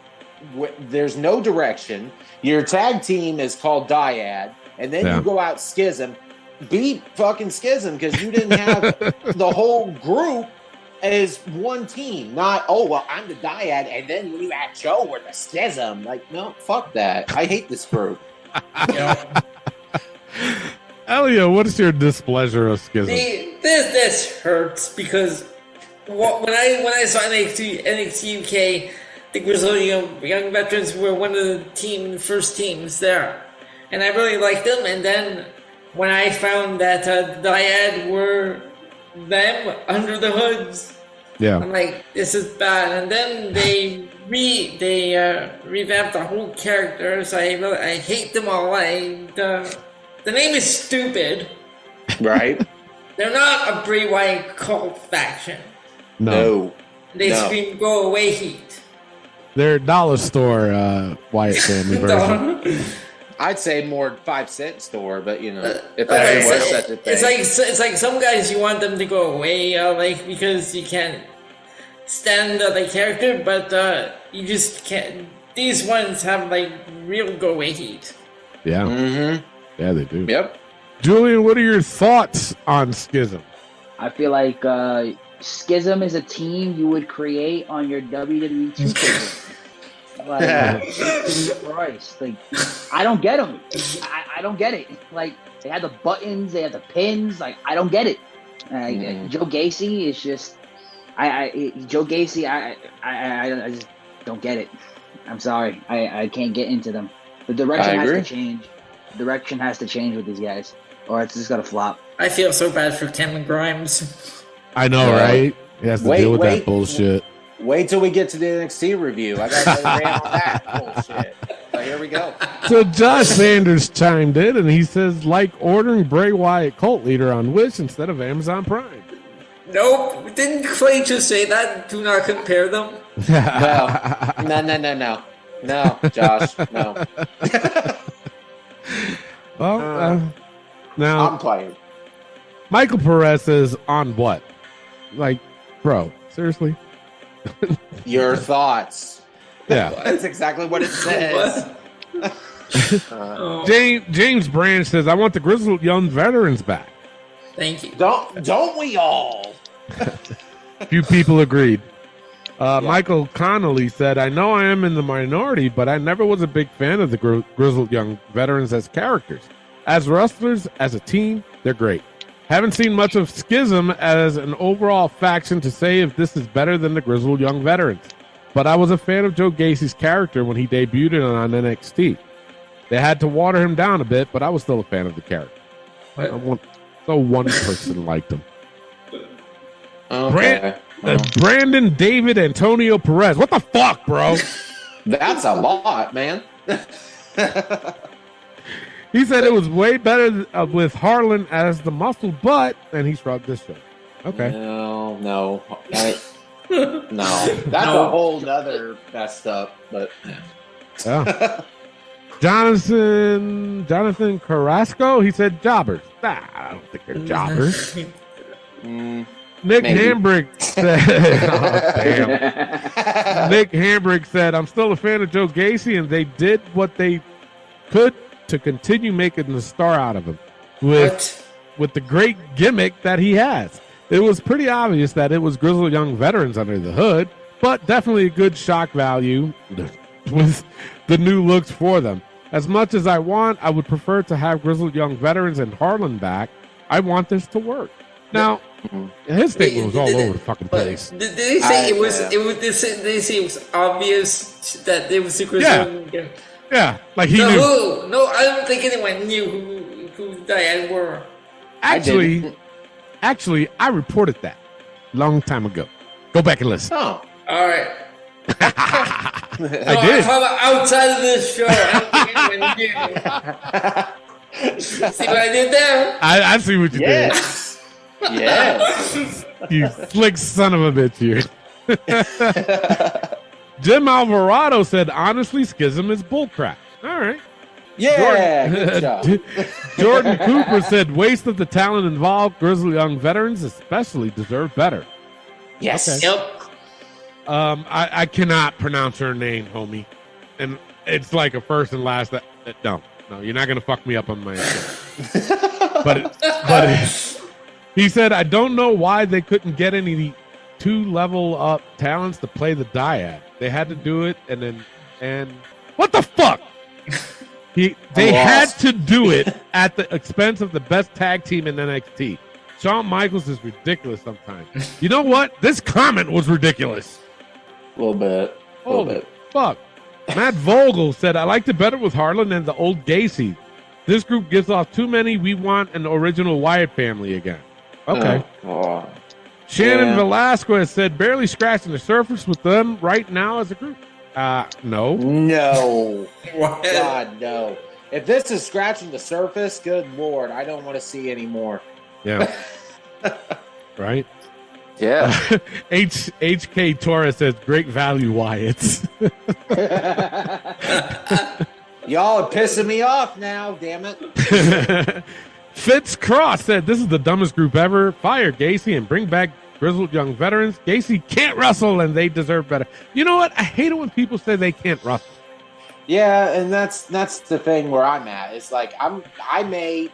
there's no direction. Your tag team is called Dyad. And then you go out Schism. Beat fucking Schism, because you didn't have the whole group as one team. Not, I'm the Dyad, and then when you add Joe, we're the Schism. Like, no, fuck that. I hate this group.
Elio, what is your displeasure of Schism?
This hurts, because when I saw NXT UK, the Grizzled Young Veterans were one of the first teams there, and I really liked them. And then when I found that Dyad were them under the hoods, I'm like, this is bad. And then they revamped the whole characters. I hate them all. The name is stupid.
Right.
They're not a Bray Wyatt cult faction.
No.
They scream, go away, Heat.
They're dollar store Wyatt family version.
I'd say more 5-cent store, but if that was such a thing.
It's like some guys, you want them to go away, because you can't stand the character, but you just can't. These ones have real go away heat.
Yeah.
Mm-hmm.
Yeah, they do.
Yep.
Julian, what are your thoughts on Schism?
I feel like Schism is a team you would create on your WWE 2K. Jesus Christ. I don't get them. I don't get it. They had the buttons, they had the pins. I don't get it. Joe Gacy is just... Joe Gacy, I just don't get it. I'm sorry. I can't get into them. The direction has to change. Direction has to change with these guys, or it's just gonna flop.
I feel so bad for Cameron Grimes.
I know, right? He has to deal with that bullshit.
Wait till we get to the NXT review. I got to rant on that bullshit. So here we go.
So Josh Sanders chimed in, and he says, like ordering Bray Wyatt cult leader on Wish instead of Amazon Prime.
Nope. Didn't Clay just say that? Do not compare them.
No, Josh, no.
Well, now
I'm playing.
Michael Perez says, on what? Bro, seriously?
Your thoughts.
Yeah.
That's exactly what it says.
James Branch says, I want the Grizzled Young Veterans back.
Thank you.
Don't we all?
Few people agreed. Michael Connolly said, I know I am in the minority, but I never was a big fan of the Grizzled Young Veterans as characters. As wrestlers, as a team, they're great. Haven't seen much of Schism as an overall faction to say if this is better than the Grizzled Young Veterans. But I was a fan of Joe Gacy's character when he debuted on NXT. They had to water him down a bit, but I was still a fan of the character. So one person liked him.
Okay.
Brandon David Antonio Perez. What the fuck, bro?
That's a lot, man.
He said it was way better with Harlan as the muscle, but and he shrugged his shoulder. Okay.
No. No. That's a whole nother messed up, but
yeah. Jonathan Carrasco, he said jobbers. I don't think they're jobbers. Nick Hambrick said, Nick Hambrick said, I'm still a fan of Joe Gacy, and they did what they could to continue making the star out of him with the great gimmick that he has. It was pretty obvious that it was Grizzled Young Veterans under the hood, but definitely a good shock value with the new looks for them. As much as I would prefer to have Grizzled Young Veterans and Harlan back. I want this to work. Now, his statement was all over the fucking place.
Did they say it was obvious that it was the Grizzled Young?
Yeah, like he knew.
No, I don't think anyone knew who Diane were.
Actually, I reported that a long time ago. Go back and listen.
Oh, all right.
I did.
Outside of this show, I don't think anyone knew. See what I did there?
I see what you did.
Yes.
You slick son of a bitch here. Jim Alvarado said, honestly, Schism is bullcrap. All right.
Yeah, good job.
Jordan Cooper said, waste of the talent involved. Grizzled Young Veterans especially deserve better.
Yes.
Okay.
Yep.
I cannot pronounce her name, homie. And it's like a first and last. No, you're not going to fuck me up on my But he said, I don't know why they couldn't get any 2 level up talents to play the dyad. They had to do it, and what the fuck? They had to do it at the expense of the best tag team in NXT. Shawn Michaels is ridiculous sometimes. You know what? This comment was ridiculous.
A little bit.
Holy fuck. Matt Vogel said, I liked it better with Harlan and the old Gacy. This group gives off too many. We want an original Wyatt family again. Okay.
Oh,
Shannon Velasquez said, barely scratching the surface with them right now as a group. No.
No. God, no. If this is scratching the surface, good Lord, I don't want to see any more.
Yeah. Right?
Yeah.
HK Torres says, great value, Wyatts.
Y'all are pissing me off now, damn it.
Fitz Cross said, this is the dumbest group ever. Fire Gacy and bring back Grizzled Young Veterans. Gacy can't wrestle and they deserve better. You know what? I hate it when people say they can't wrestle.
Yeah, and that's the thing where I'm at. It's like I may,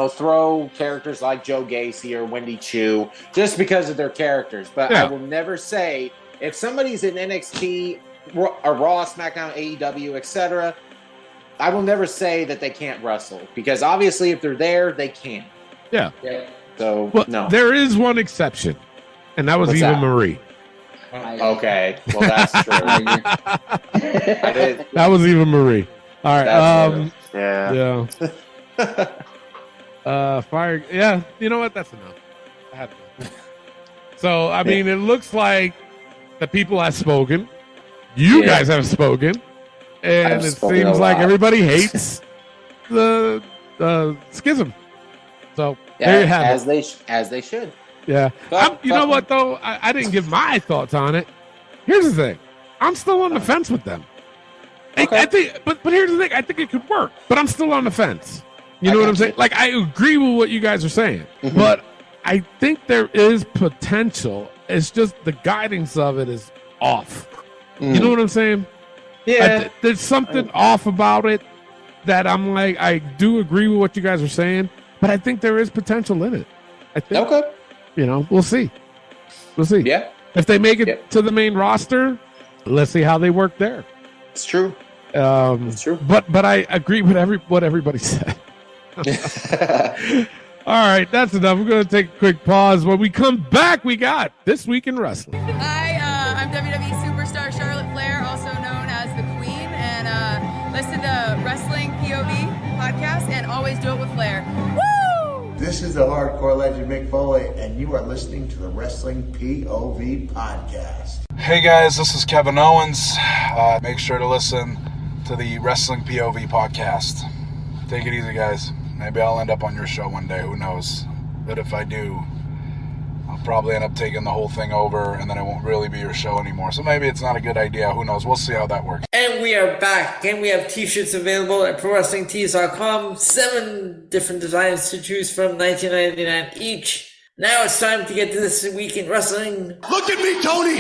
throw characters like Joe Gacy or Wendy Chu just because of their characters, but I will never say if somebody's in NXT or Raw, SmackDown, AEW, etc. I will never say that they can't wrestle because obviously if they're there, they can.
Yeah.
So no,
there is one exception, and that was Eva Marie.
Okay, well that's true.
That was Eva Marie. All right.
Yeah.
Fire. Yeah. You know what? That's enough. I have to. So I mean, it looks like the people have spoken. You guys have spoken. And it seems like everybody hates the Schism. So there you have it.
As they should.
Yeah. You know what, though? I didn't give my thoughts on it. Here's the thing. I'm still on the fence with them. Okay. I think, but here's the thing. I think it could work, but I'm still on the fence. You know what I'm saying? Like, I agree with what you guys are saying, but I think there is potential. It's just the guidance of it is off. You know what I'm saying?
Yeah.
There's something off about it that I'm like, I do agree with what you guys are saying, but I think there is potential in it. I think, we'll see. We'll see.
Yeah.
If they make it to the main roster, let's see how they work there.
It's true.
It's true. But I agree with what everybody said. All right, that's enough. We're going to take a quick pause. When we come back, we got This Week in Wrestling.
Hi, I'm WWE superstar Charlotte Flair, also known as the Queen, and listen to Wrestling POV podcast, and always do it with Flair. Woo!
This is the hardcore legend Mick Foley, and you are listening to the Wrestling POV podcast.
Hey guys, this is Kevin Owens. Make sure to listen to the Wrestling POV podcast. Take it easy, guys. Maybe I'll end up on your show one day, who knows? But if I do, I'll probably end up taking the whole thing over, and then it won't really be your show anymore. So maybe it's not a good idea. Who knows? We'll see how that works.
And we are back. And we have t-shirts available at ProWrestlingTees.com. 7 different designs to choose from, $19.99 each. Now it's time to get to This Week in Wrestling.
Look at me, Tony!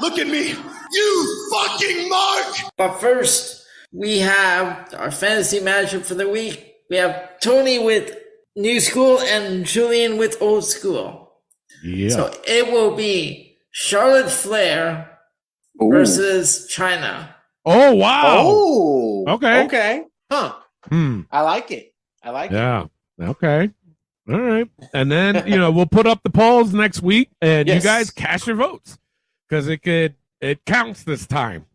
Look at me! You fucking mark!
But first, we have our fantasy matchup for the week. We have Tony with New School and Julian with Old School.
Yeah.
So it will be Charlotte Flair versus China.
Oh, wow.
Oh.
Okay.
Okay. Huh. I like it.
Yeah. Okay. All right. And then, we'll put up the polls next week, and you guys cast your votes because it counts this time.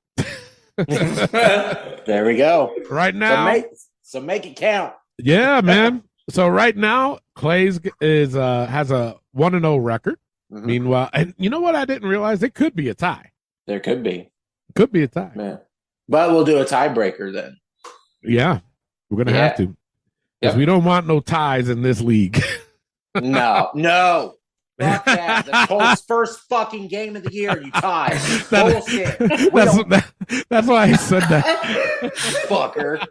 There we go.
Right now.
So make it count.
Yeah, man. So right now, Clay's has a 1-0 record. Mm-hmm. Meanwhile, and you know what? I didn't realize it could be a tie.
There could be.
Could be a tie.
Man. But we'll do a tiebreaker then.
Yeah, we're gonna have to, because we don't want no ties in this league.
No. Fuck that. The Colts' first fucking game of the year, you tie. Bullshit.
That's why I said that.
Fucker.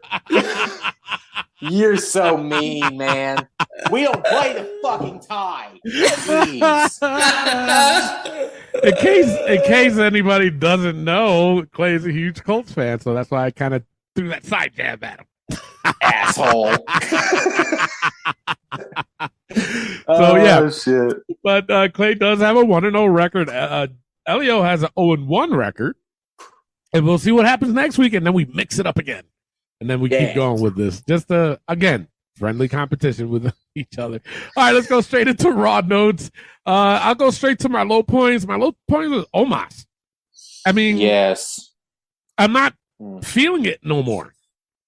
You're so mean, man. We don't play the fucking tie. Please.
In case anybody doesn't know, Clay's a huge Colts fan, so that's why I kind of threw that side jab at him.
Asshole.
Shit. But Clay does have a 1-0 record. Elio has an 0-1 record, and we'll see what happens next week, and then we mix it up again, and then we keep going with this. Just again, friendly competition with each other. All right, let's go straight into Raw notes. I'll go straight to my low points. My low point was Omos. I mean,
yes,
I'm not feeling it no more.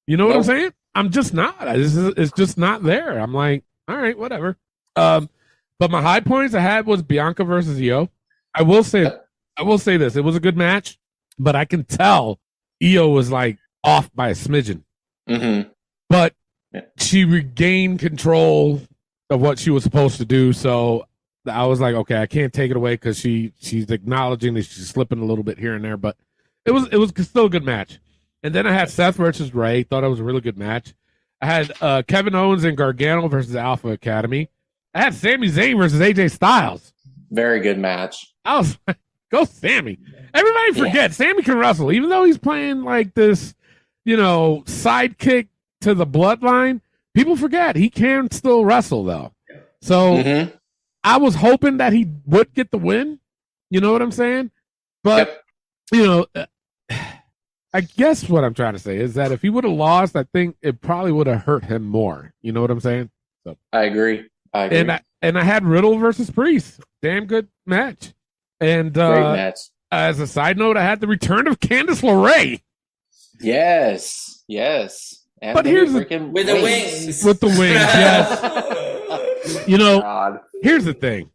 You know what I'm saying? I'm just not. It's just not there. I'm like, all right, whatever. But my high points I had was Bianca versus Io. I will say this. It was a good match, but I can tell Io was like off by a smidgen.
Mm-hmm.
But she regained control of what she was supposed to do. So I was like, okay, I can't take it away because she's acknowledging that she's slipping a little bit here and there. But it was still a good match. And then I had Seth versus Ray. Thought it was a really good match. I had Kevin Owens and Gargano versus Alpha Academy. I had Sami Zayn versus AJ Styles.
Very good match.
I was like, go Sammy. Everybody forgets Sammy can wrestle. Even though he's playing like this, sidekick to the bloodline, people forget he can still wrestle, though. So I was hoping that he would get the win. You know what I'm saying? But, I guess what I'm trying to say is that if he would have lost, I think it probably would have hurt him more. You know what I'm saying? So
I agree.
And I had Riddle versus Priest. Damn good match. And
great match.
As a side note, I had the return of Candice LeRae.
Yes. And
but here's
with the wings.
With the wings, yes. Here's the thing.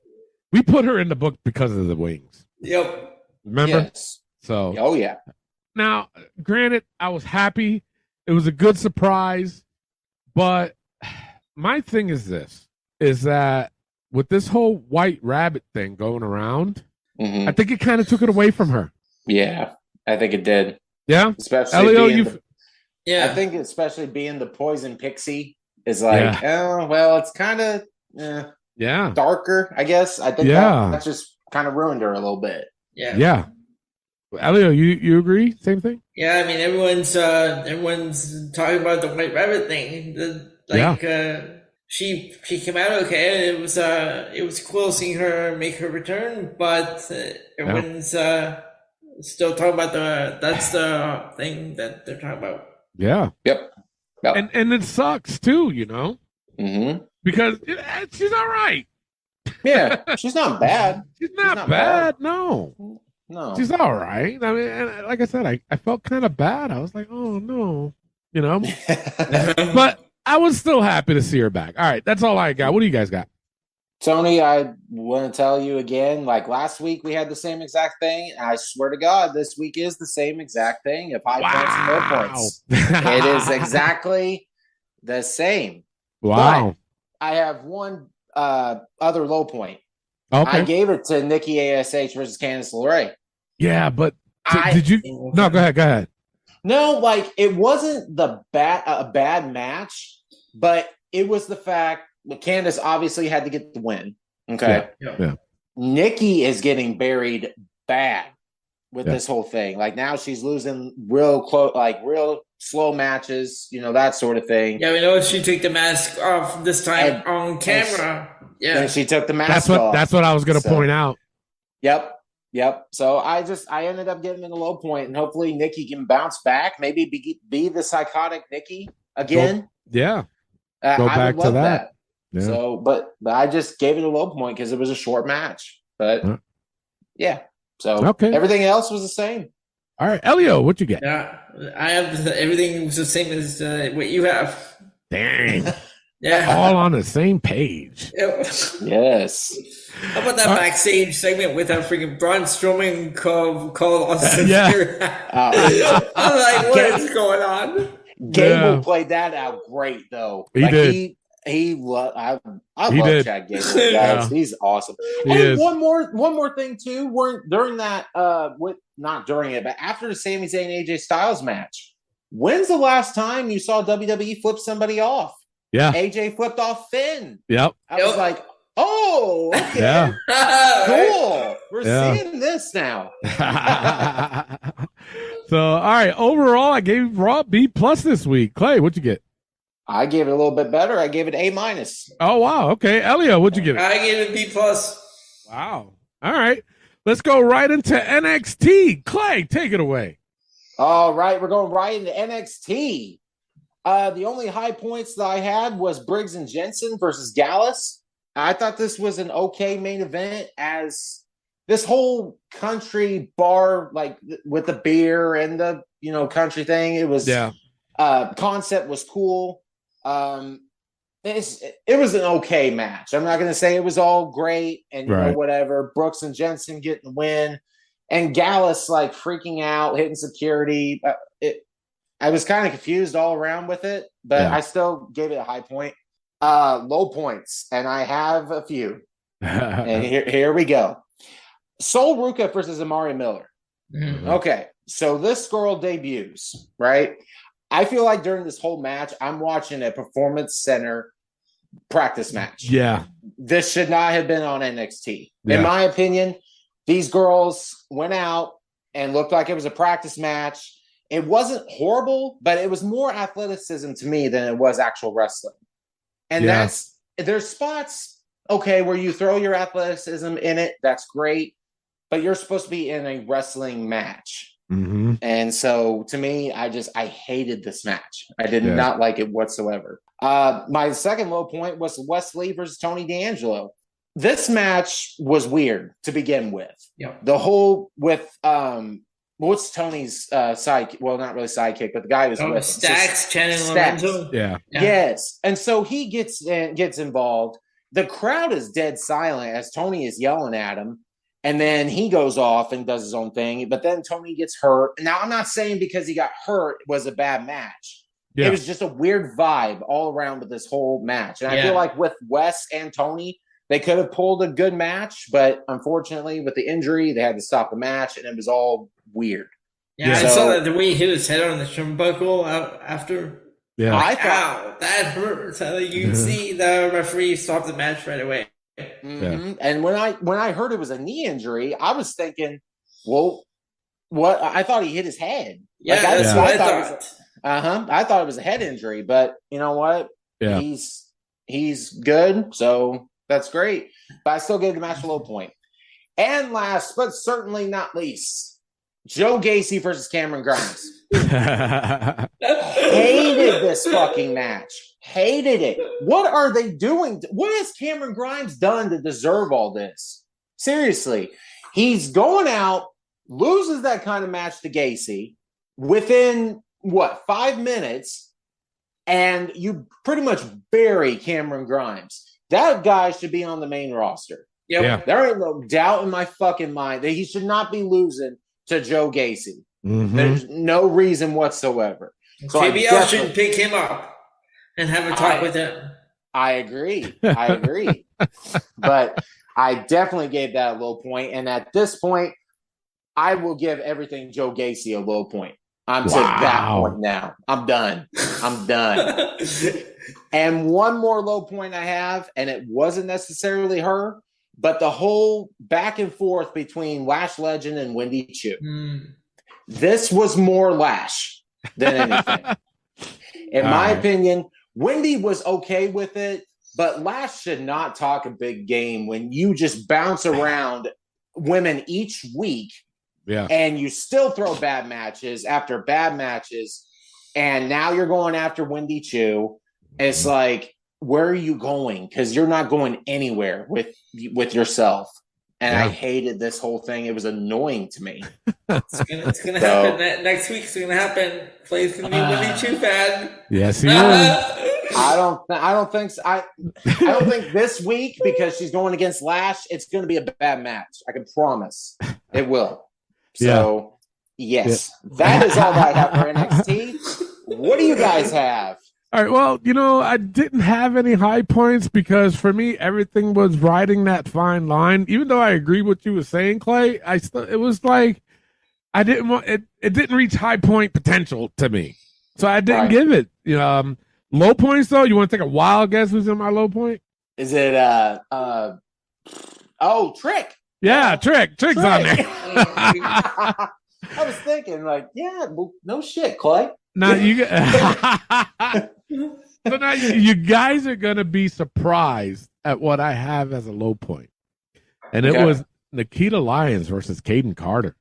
We put her in the book because of the wings.
Yep.
Remember?
Yes.
So.
Oh yeah.
Now, granted, I was happy. It was a good surprise. But my thing is this, is that with this whole White Rabbit thing going around, I think it kind of took it away from her.
Yeah, I think it did.
Yeah?
Especially
Elio,
I think especially being the poison pixie is like, it's kind of darker, I guess. I think that just kind of ruined her a little bit.
Yeah. Elio, you agree? Same thing?
Yeah, I mean everyone's talking about the White Rabbit thing. She came out okay. It was cool seeing her make her return, but everyone's still talking about that's the thing that they're talking about.
Yeah.
Yep.
And it sucks too,
Mm-hmm.
because she's all right.
Yeah, she's not bad.
She's not bad. No. She's all right. I mean, and like I said, I felt kind of bad. I was like, oh no, but I was still happy to see her back. All right, that's all I got. What do you guys got?
Tony, I want to tell you again, like last week we had the same exact thing. I swear to God, this week is the same exact thing of high points and low points. It is exactly the same.
Wow.
But I have one other low point.
Okay.
I gave it to Nikki ASH versus Candice LeRae.
Yeah, but did you? No, go ahead.
No, like it wasn't a bad match, but it was the fact that Candice obviously had to get the win. Okay.
Yeah.
Nikki is getting buried bad with this whole thing. Like now she's losing real close, like real slow matches, that sort of thing.
Yeah, we know she took the mask off this time on camera.
And she took the mask off.
That's what I was going to point out.
Yep. So I ended up getting in a low point, and hopefully Nikki can bounce back. Maybe be the psychotic Nikki again.
Go back to that. Yeah.
So, but I just gave it a low point because it was a short match. But so everything else was the same.
All right, Elio, what you get?
Yeah, I have everything was the same as what you have.
Dang.
Yeah,
all on the same page.
Yes.
How about that backstage segment with a freaking Braun Strowman call Austin Theory? I'm like, what is going on?
Gable played that out great, though.
He did.
I love Chad Gable, guys. He's awesome. One more thing too. During that, not during it, but after the Sami Zayn AJ Styles match, when's the last time you saw WWE flip somebody off?
Yeah,
AJ flipped off Finn.
Yep.
I was like, oh, okay, cool. We're seeing this now.
So, all right. Overall, I gave Raw B+ this week. Clay, what'd you get?
I gave it a little bit better. I gave it A-.
Oh, wow. Okay. Elio, what'd you give it?
I gave it B+.
Wow. All right. Let's go right into NXT. Clay, take it away.
All right. We're going right into NXT. The only high points that I had was Briggs and Jensen versus Gallus. I thought this was an okay main event, as this whole country bar, like with the beer and the, country thing. It was, concept was cool. It was an okay match. I'm not going to say it was all great and whatever. Brooks and Jensen getting the win, and Gallus like freaking out, hitting security. I was kind of confused all around with it, but I still gave it a high point. Low points, and I have a few. And here we go. Sol Ruca versus Amari Miller. Mm-hmm. Okay, so this girl debuts, right? I feel like during this whole match, I'm watching a Performance Center practice match.
Yeah.
This should not have been on NXT. Yeah. In my opinion, these girls went out and looked like it was a practice match. It wasn't horrible, but it was more athleticism to me than it was actual wrestling. And there's spots, where you throw your athleticism in it. That's great. But you're supposed to be in a wrestling match.
Mm-hmm.
And so to me, I hated this match. I did not like it whatsoever. My second low point was Wesley versus Tony D'Angelo. This match was weird to begin with.
Yeah.
The whole with what's Tony's sidekick? Well, not really sidekick, but the guy who's with
Stacks, Channing Lorenzo.
Yeah.
Yes. And so he gets involved. The crowd is dead silent as Tony is yelling at him. And then he goes off and does his own thing. But then Tony gets hurt. Now, I'm not saying because he got hurt it was a bad match. Yeah. It was just a weird vibe all around with this whole match. And I feel like with Wes and Tony, they could have pulled a good match. But unfortunately, with the injury, they had to stop the match. And it was all weird.
Yeah, I saw that the way he hit his head on the turnbuckle after.
Yeah,
I thought
that hurt. So you can see the referee stopped the match right away.
Mm-hmm. Yeah. And when I heard it was a knee injury, I was thinking, well, what? I thought he hit his head.
Yeah, that's what I thought.
I thought it was a head injury, but you know what?
Yeah,
he's good, so that's great. But I still gave the match a low point. And last, but certainly not least, Joe Gacy versus Cameron Grimes. Hated this fucking match. Hated it. What are they doing? What has Cameron Grimes done to deserve all this? Seriously. He's going out, loses that kind of match to Gacy within, 5 minutes, and you pretty much bury Cameron Grimes. That guy should be on the main roster.
Yep. Yeah.
There ain't no doubt in my fucking mind that he should not be losing to Joe Gacy. Mm-hmm. There's no reason whatsoever.
So JBL shouldn't pick him up and have a talk with him.
I agree. But I definitely gave that a low point. And at this point, I will give everything Joe Gacy a low point. I'm to that point now. I'm done. And one more low point I have, and it wasn't necessarily her, but the whole back and forth between Lash Legend and Wendy Chu. This was more Lash than anything. In my opinion, Wendy was okay with it, but Lash should not talk a big game when you just bounce around women each week and you still throw bad matches after bad matches, and now you're going after Wendy Chu. It's like, where are you going? Because you're not going anywhere with yourself. And I hated this whole thing. It was annoying to me.
It's gonna happen next week. It's gonna happen. Play's gonna be Wendy Chu fan.
Yes, he is.
I don't think so. I don't think this week, because she's going against Lash, it's going to be a bad match. I can promise it will. So yes, that is all I have for NXT. What do you guys have?
All right. Well, I didn't have any high points because for me, everything was riding that fine line. Even though I agree with what you were saying, Clay, it was like I didn't want it. It didn't reach high point potential to me, so I didn't give it. Low points though. You want to take a wild guess who's in my low point?
Is it Trick?
Yeah, Trick's on there.
I was thinking, no shit, Clay.
Now so now you guys are gonna be surprised at what I have as a low point, and it was Nikita Lyons versus Caden Carter.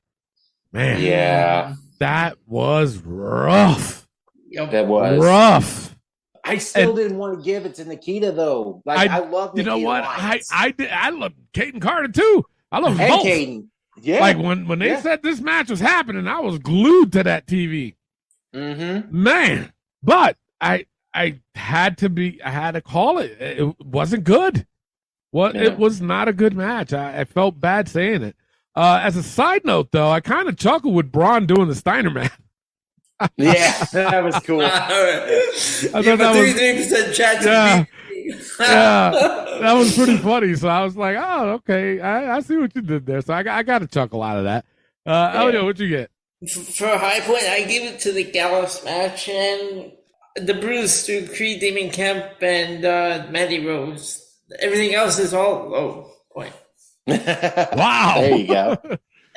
Man, that was rough.
That was
rough.
I still didn't want to give it to Nikita though. I love Nikita.
You know what?
Lyons.
I love Caden Carter too. I love both.
Caden. Yeah.
Like when they said this match was happening, I was glued to that TV.
Mm-hmm.
Man, but I had to call it. It wasn't good. It was not a good match. I felt bad saying it. As a side note, though, I kind of chuckled with Braun doing the Steiner Man.
Yeah, that was cool.
I thought that was
33% chat.
Yeah, that was pretty funny. So I was like, oh, okay, I see what you did there. So I got a chuckle out of that. Elio, what'd you get?
For a high point, I give it to the Gallows match and the Bruce through Creed, Damien Kemp, and Mandy Rose. Everything else is all low point.
Wow.
There you go.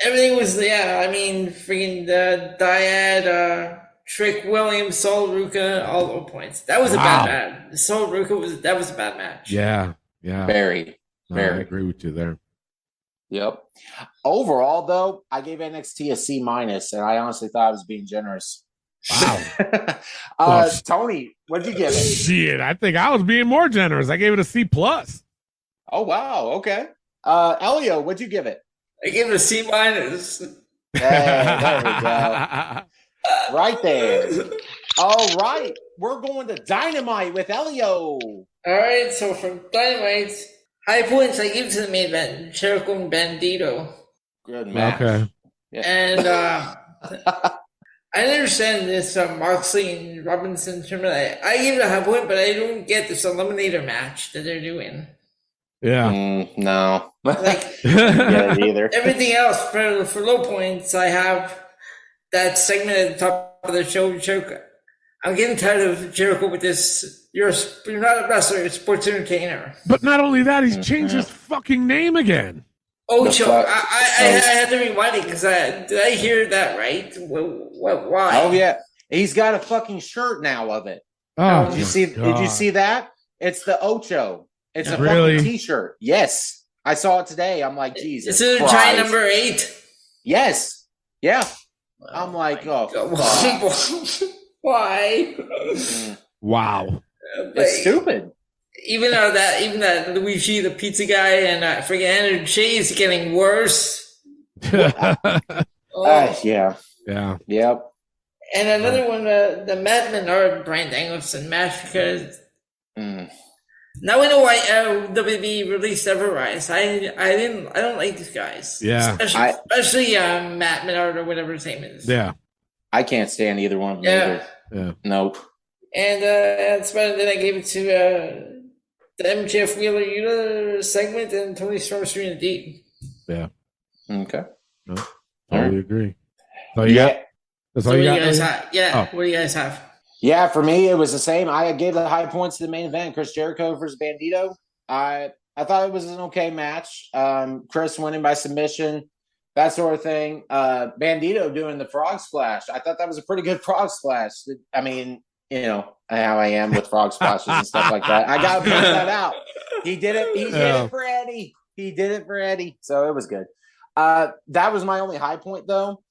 Everything was, freaking Dyad, Trick Williams, Sol Ruka, all low points. That was a bad match. Sol Ruka was a bad match.
Yeah.
Very.
I agree with you there.
Yep. Overall, though, I gave NXT a C-, and I honestly thought I was being generous.
Wow.
Tony, what'd you give it?
Shit, I think I was being more generous. I gave it a C+.
Oh, wow. Okay. Elio, what'd you give it?
I gave it a C-.
Hey, there we go. Right there. All right. We're going to Dynamite with Elio.
All right. So from Dynamite, high points I give to the main event, Jericho and Bandito.
Good match.
Okay.
Yeah.
And I understand this Moxley and Robinson tournament. I give it a high point, but I don't get this Eliminator match that they're doing.
Yeah.
No.
Like,
get it either.
Everything else for low points, I have that segment at the top of the show. Jericho. I'm getting tired of Jericho with this. You're not a wrestler, you're a sports entertainer.
But not only that, he's changed his fucking name again.
Ocho. I had to rewind it because did I hear that right? Why?
Oh yeah, he's got a fucking shirt now of it.
Oh,
did you see that? It's the Ocho. It's a fucking T-shirt. Yes, I saw it today. I'm like, Jesus.
Is it a giant number 8?
Yes. Yeah. I'm like, oh.
Why?
Wow.
It's stupid.
Even that Luigi, the pizza guy, and freaking Andrew J is getting worse.
Yeah. Yep.
And another one, the Matt Menard Bryan Danielson match, because now we know why WWE released Everrise. I don't like these guys.
Yeah.
Especially Matt Menard or whatever his name is.
Yeah.
I can't stand either one of them either.
Yeah.
Nope.
And that's why then I gave it to the MJF Wheeler Yuta segment and Tony Storm Street and Deep.
Yeah.
Okay.
No, totally agree. So that's all
what
you
do
got?
You guys have? Yeah. Oh. What do you guys have?
Yeah, for me it was the same. I gave the high points to the main event, Chris Jericho versus Bandito. I thought it was an okay match. Chris winning by submission, that sort of thing. Bandito doing the frog splash. I thought that was a pretty good frog splash. I mean, you know how I am with frog splashes and stuff like that. I gotta point that out. He did it. He did it for Eddie. He did it for Eddie. So it was good. That was my only high point, though.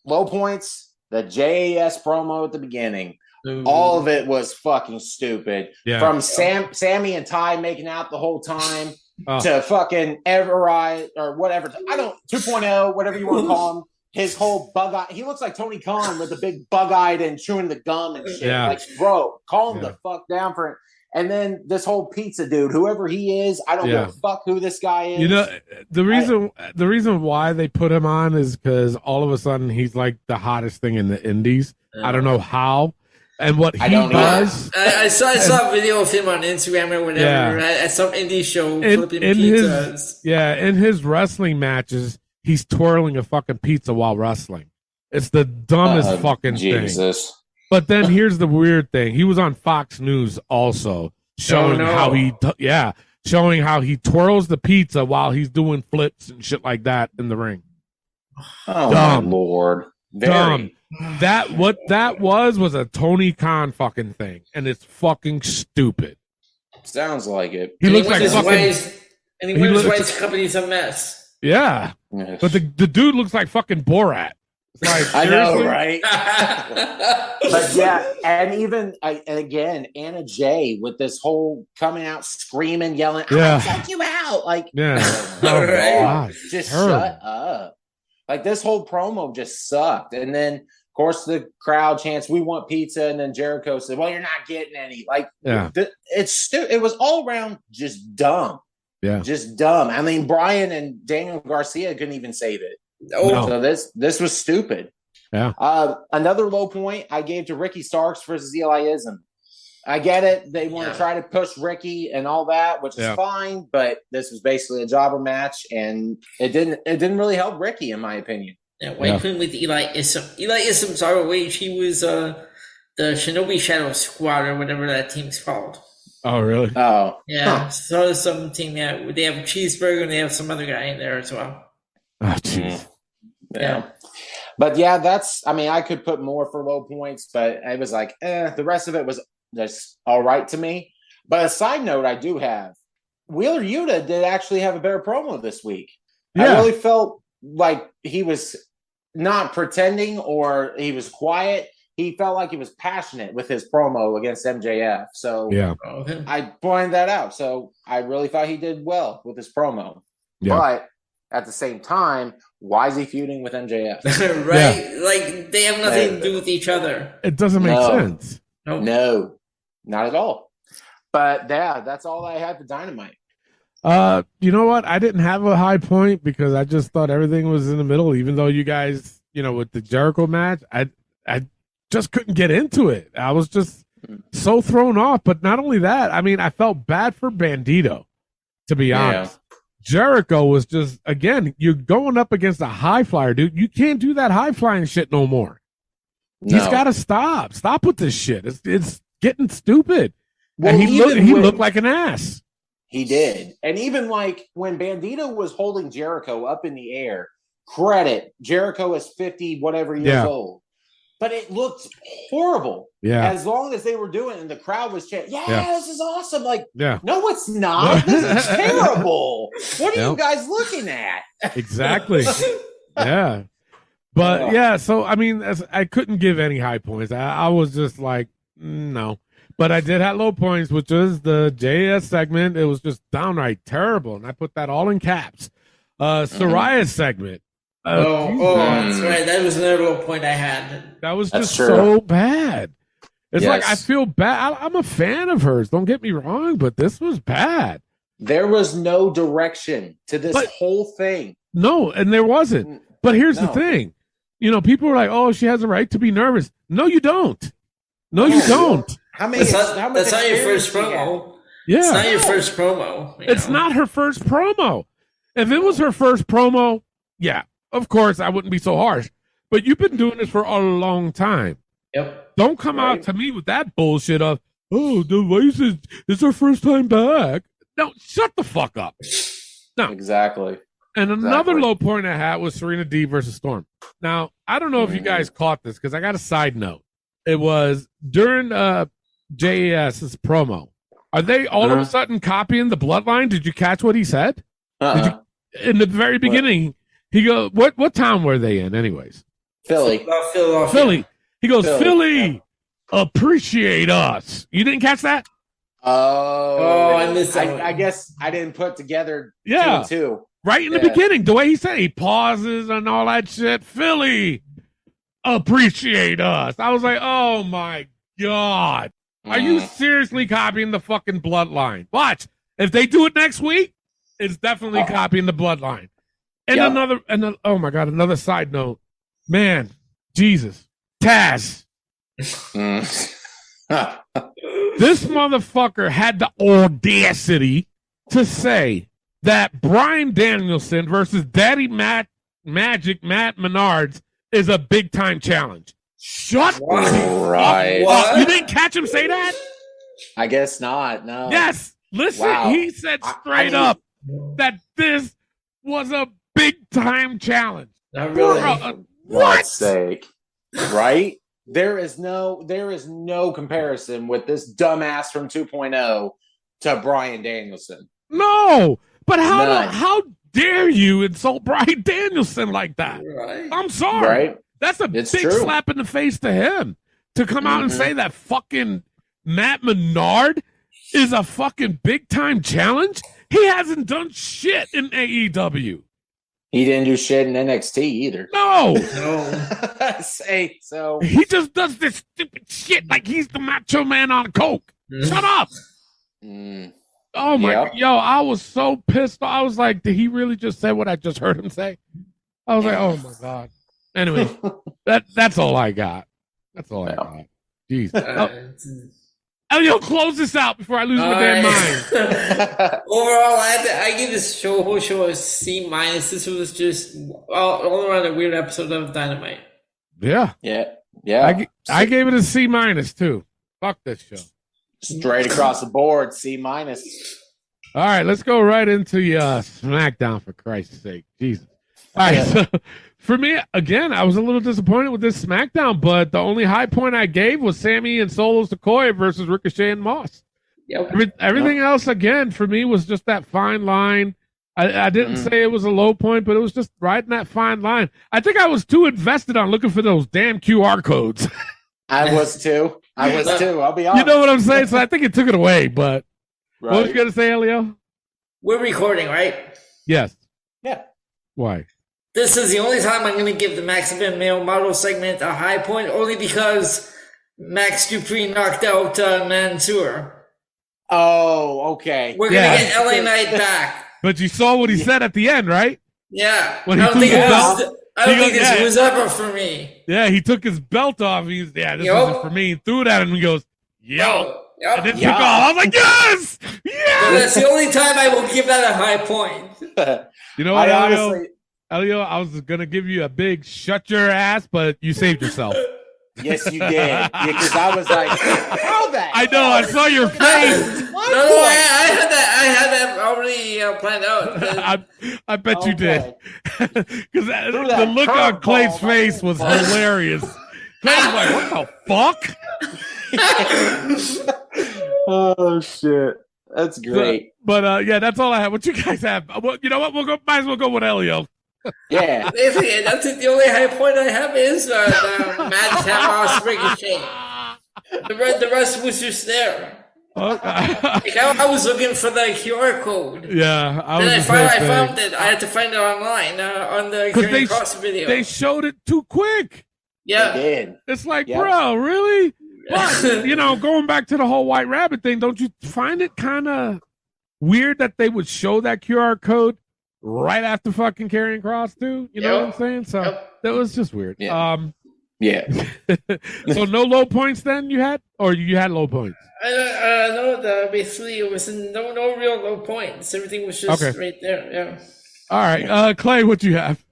Low points, the JAS promo at the beginning. Ooh. All of it was fucking stupid. Yeah. From Sammy and Ty making out the whole time to fucking Everide or whatever. 2.0, whatever you want to call him. His whole bug-eyed. He looks like Tony Khan with the big bug-eyed and chewing the gum and shit. Yeah. Like, bro, calm the fuck down for it. And then this whole pizza dude, whoever he is, I don't give a fuck who this guy is.
You know, the reason why they put him on is because all of a sudden he's like the hottest thing in the indies. I don't know how. And what he does.
I saw a video of him on Instagram or whatever at some indie show flipping pizzas.
In his wrestling matches, he's twirling a fucking pizza while wrestling. It's the dumbest fucking thing. But then here's the weird thing. He was on Fox News also showing how he twirls the pizza while he's doing flips and shit like that in the ring.
Oh, my Lord.
Dumb. What that was a Tony Khan fucking thing, and it's fucking stupid.
Sounds like it.
He looks like
and he wears his company's a mess.
Yeah. Yes. But the dude looks like fucking Borat. Like,
I know, right? But yeah, and even again, Anna Jay with this whole coming out screaming, yelling, "I'm gonna check you out!" Like, just shut up. Like, this whole promo just sucked. And then, of course, the crowd chants, "We want pizza," and then Jericho said, "Well, you're not getting any." Like, it was all around just dumb.
Yeah,
just dumb. I mean, Brian and Daniel Garcia couldn't even save it. So this was stupid.
Yeah.
Another low point I gave to Ricky Starks versus Eliism. I get it. They want to try to push Ricky and all that, which is fine, but this was basically a jobber match, and it didn't really help Ricky, in my opinion.
Yeah, what happened with Eliism? Eliism's ROH, he was the Shinobi Shadow Squad or whatever that team's called.
Oh, really?
Oh.
Yeah. So some team they have Cheeseburger and they have some other guy in there as well.
Oh, jeez.
Yeah. But yeah, I could put more for low points, but I was like, the rest of it was just all right to me. But a side note I do have, Wheeler Yuta did actually have a better promo this week. Yeah. I really felt like he was not pretending or he was quiet. He felt like he was passionate with his promo against MJF. So I pointed that out. So I really thought he did well with his promo. Yeah. But at the same time, why is he feuding with MJF?
Right? Yeah. Like, they have nothing to do with each other.
It doesn't make sense.
No, not at all. But yeah, that's all I had for Dynamite.
You know what? I didn't have a high point because I just thought everything was in the middle, even though you guys, with the Jericho match, I just couldn't get into it. I was just so thrown off. But not only that, I mean, I felt bad for Bandito, to be honest. Jericho was just, again, you're going up against a high flyer, dude. You can't do that high flying shit no more. No. He's got to stop. Stop with this shit. It's getting stupid. Well, and he looked like an ass.
He did. And even like when Bandito was holding Jericho up in the air, credit, Jericho is 50 whatever years old. But it looked horrible.
Yeah.
As long as they were doing it and the crowd was chanting, this is awesome. Like, no, it's not. This is terrible. What are you guys looking at?
Exactly. Yeah. But so I mean, I couldn't give any high points. I was just like, no. But I did have low points, which was the JS segment. It was just downright terrible, and I put that all in caps. Soraya's segment.
That's right. That was another low point I had.
That was just so bad. It's like I feel bad. I'm a fan of hers. Don't get me wrong, but this was bad.
There was no direction to this whole thing.
No, and there wasn't. But here's the thing. You know, people are like, "Oh, she has a right to be nervous." No, you don't. No, you don't.
How many?
That's not your first promo.
Yeah,
it's not your first promo.
It's not her first promo. If it was her first promo, yeah, of course I wouldn't be so harsh. But you've been doing this for a long time.
Yep.
Don't come out to me with that bullshit of, "Oh, the voice is it's her first time back." No, shut the fuck up. No,
exactly.
And another low point I had was Serena D versus Storm. Now, I don't know if you guys caught this because I got a side note. It was during JAS's promo. Are they all of a sudden copying the bloodline? Did you catch what he said? In the very beginning, he goes, what town were they in anyways?
Philly.
Philly. He goes, Philly, appreciate us. You didn't catch that?
I missed that. I guess I didn't put together two and two.
Right in the beginning, the way he said, he pauses and all that shit. Philly, appreciate us. I was like, oh my God. Are you seriously copying the fucking bloodline? Watch. If they do it next week, it's definitely copying the bloodline. And oh my God, another side note. Man, Jesus. Taz. This motherfucker had the audacity to say that Bryan Danielson versus Daddy Magic Matt Menards is a big time challenge. Shut up. You didn't catch him say that?
I guess not. No.
Yes. Listen, he said straight up that this was a big time challenge.
Not really.
For God's sake. Right? There is no comparison with this dumbass from 2.0 to Bryan Danielson.
No. But how dare you insult Bryan Danielson like that?
Right.
I'm sorry.
Right?
That's a big slap in the face to him to come out and say that fucking Matt Menard is a fucking big time challenge. He hasn't done shit in AEW.
He didn't do shit in NXT either.
No.
So
he just does this stupid shit like he's the Macho Man on coke. Shut up. Oh my, I was so pissed. I was like, did he really just say what I just heard him say? I was like, oh my God. Anyway, that's all I got. That's all I got. Jeez. Elio, close this out before I lose my damn mind.
Overall, I give this whole show a C-. This was just all around a weird episode of Dynamite.
Yeah. I gave it a C- too. Fuck this show.
Straight across the board, C-. All
right, let's go right into SmackDown, for Christ's sake. Jesus. All right, so for me, again, I was a little disappointed with this SmackDown, but the only high point I gave was Sammy and Solo Sikoa versus Ricochet and Moss.
Yep.
Everything else, again, for me was just that fine line. I didn't say it was a low point, but it was just right in that fine line. I think I was too invested on looking for those damn QR codes.
I was too. I'll be honest.
You know what I'm saying? So I think it took it away, but what was you going to say, Elio?
We're recording, right?
Yes.
Yeah.
Why?
This is the only time I'm going to give the Max Event Male Model segment a high point, only because Max Dupree knocked out Mansoor.
Oh, okay.
We're going to get LA Knight back.
But you saw what he said at the end, right?
Yeah.
When I don't think
this was ever for me.
Yeah, he took his belt off. This isn't for me. He threw it at him and he goes, yo.
Yep.
And then took off. I was like, yes! Yes!
So that's the only time I will give that a high point.
You know what, Elio, I was going to give you a big shut your ass, but you saved yourself.
Yes, you did. Because I was like, how that?
I know. I saw your face.
I had that already planned out.
I bet you did. Because the look on Clay's face was hilarious. Clay was like, what the fuck?
Oh, shit. That's great.
But that's all I have. What you guys have? Well, you know what? Might as well go with Elio.
Yeah.
Basically, that's it. The only high point I have is the Mad Tap Ricochet. The rest was just there. I was looking for the QR code.
Yeah,
I found it. I had to find it online on the Carrying Cross video.
They showed it too quick.
Yeah,
they did.
It's like, bro, really? But, going back to the whole White Rabbit thing, don't you find it kind of weird that they would show that QR code right after fucking Carrying Cross too? You know what I'm saying? So that was just weird.
Yeah.
So no low points then you had, or you had low points?
No, basically it was no real low points. Everything was just right there. Yeah.
All right, Clay, what you have?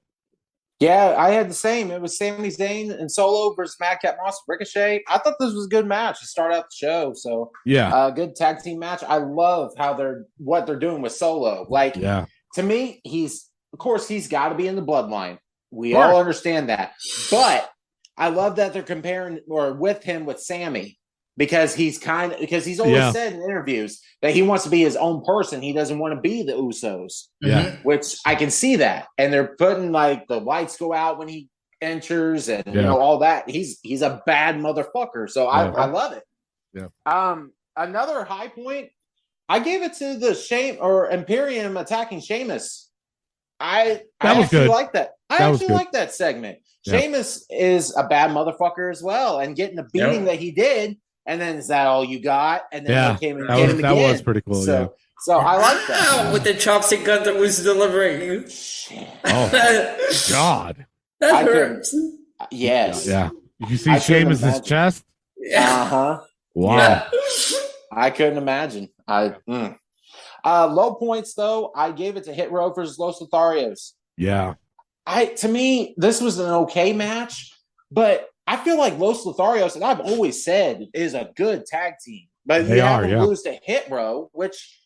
Yeah, I had the same. It was Sami Zayn and Solo versus Madcap Moss Ricochet. I thought this was a good match to start out the show. So good tag team match. I love what they're doing with Solo. Like, to me, he's got to be in the bloodline. We all understand that, but I love that they're comparing with Sammy. Because he's always said in interviews that he wants to be his own person. He doesn't want to be the Usos.
Yeah.
Which I can see that. And they're putting like the lights go out when he enters and all that. He's a bad motherfucker. So I love it.
Yeah.
Another high point, I gave it to the Imperium attacking Sheamus. I actually like that. I actually like that segment. Yeah. Sheamus is a bad motherfucker as well, and getting the beating that he did. And then, is that all you got? And then they came and hit him again.
That was pretty cool.
So I like that.
With the chopstick gun that was delivering.
Oh, God.
That hurts.
Yes.
Yeah. You see Sheamus' chest?
Uh-huh.
Wow.
Yeah. I couldn't imagine. Low points, though, I gave it to Hit Row versus Los Lotharios.
Yeah.
To me, this was an okay match, but I feel like Los Lotharios, and I've always said, is a good tag team. But you have to lose to Hit Row, which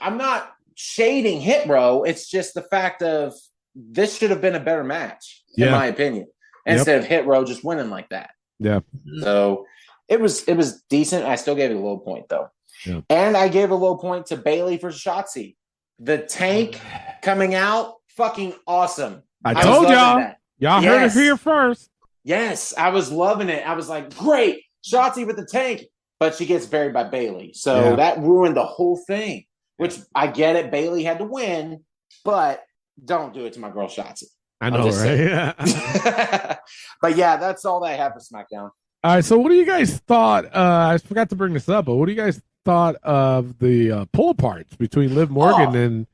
I'm not shading Hit Row. It's just the fact of this should have been a better match, in my opinion, instead of Hit Row just winning like that.
Yeah.
So it was decent. I still gave it a low point, though.
Yeah.
And I gave a low point to Bayley versus Shotzi. The tank coming out, fucking awesome.
I told y'all. Y'all heard it here first.
Yes, I was loving it. I was like, great, Shotzi with the tank. But she gets buried by Bayley. So that ruined the whole thing, which I get it. Bayley had to win, but don't do it to my girl Shotzi.
I know, right?
Yeah. But yeah, that's all that I have for SmackDown.
All right, so what do you guys thought? I forgot to bring this up, but what do you guys thought of the pull aparts between Liv Morgan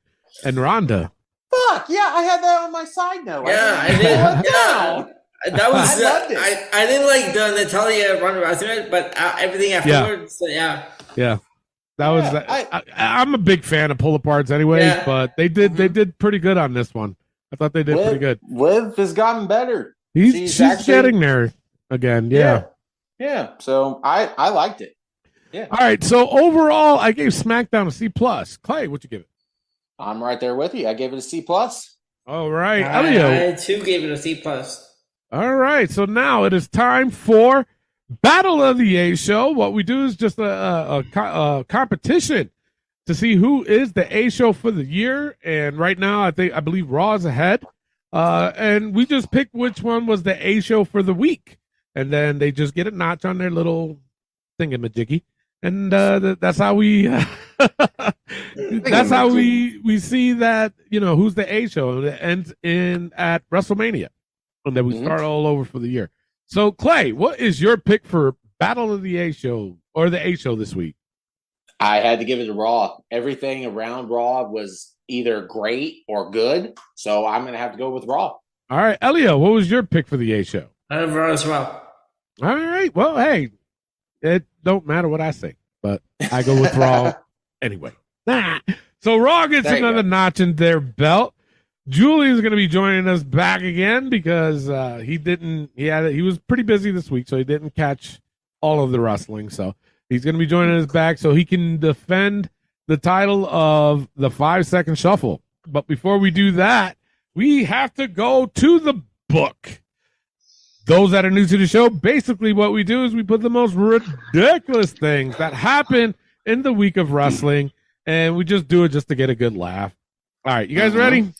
and Ronda?
Fuck, yeah, I had that on my side note.
Yeah, I did. That was I didn't like the Natalia Ronda Rousey, but everything afterwards. Yeah.
That was. I'm a big fan of pull aparts, anyways. But they did pretty good on this one. I thought they did pretty good.
Liv has gotten better.
She's getting there again.
Yeah. So I liked it. Yeah.
All right. So overall, I gave SmackDown a C+. Clay, what'd you give it?
I'm right there with you. I gave it a C+.
All right, Elio.
I too gave it a C+.
All right, so now it is time for Battle of the A Show. What we do is just a competition to see who is the A Show for the year. And right now, I believe Raw is ahead. And we just picked which one was the A Show for the week, and then they just get a notch on their little thingamajiggy, and that's how we we see that who's the A Show, and it ends at WrestleMania. And then we start all over for the year. So, Clay, what is your pick for Battle of the A Show or the A Show this week?
I had to give it to Raw. Everything around Raw was either great or good, so I'm going to have to go with Raw.
All right, Elio, what was your pick for the A Show?
I have Raw as well.
All right, well, hey, it don't matter what I say, but I go with Raw anyway. So Raw gets another notch in their belt. Julian's going to be joining us back again because he was pretty busy this week, so he didn't catch all of the wrestling. So he's going to be joining us back so he can defend the title of the 5-Second Shuffle. But before we do that, we have to go to the book. Those that are new to the show, basically what we do is we put the most ridiculous things that happen in the week of wrestling, and we just do it just to get a good laugh. All right, you guys ready?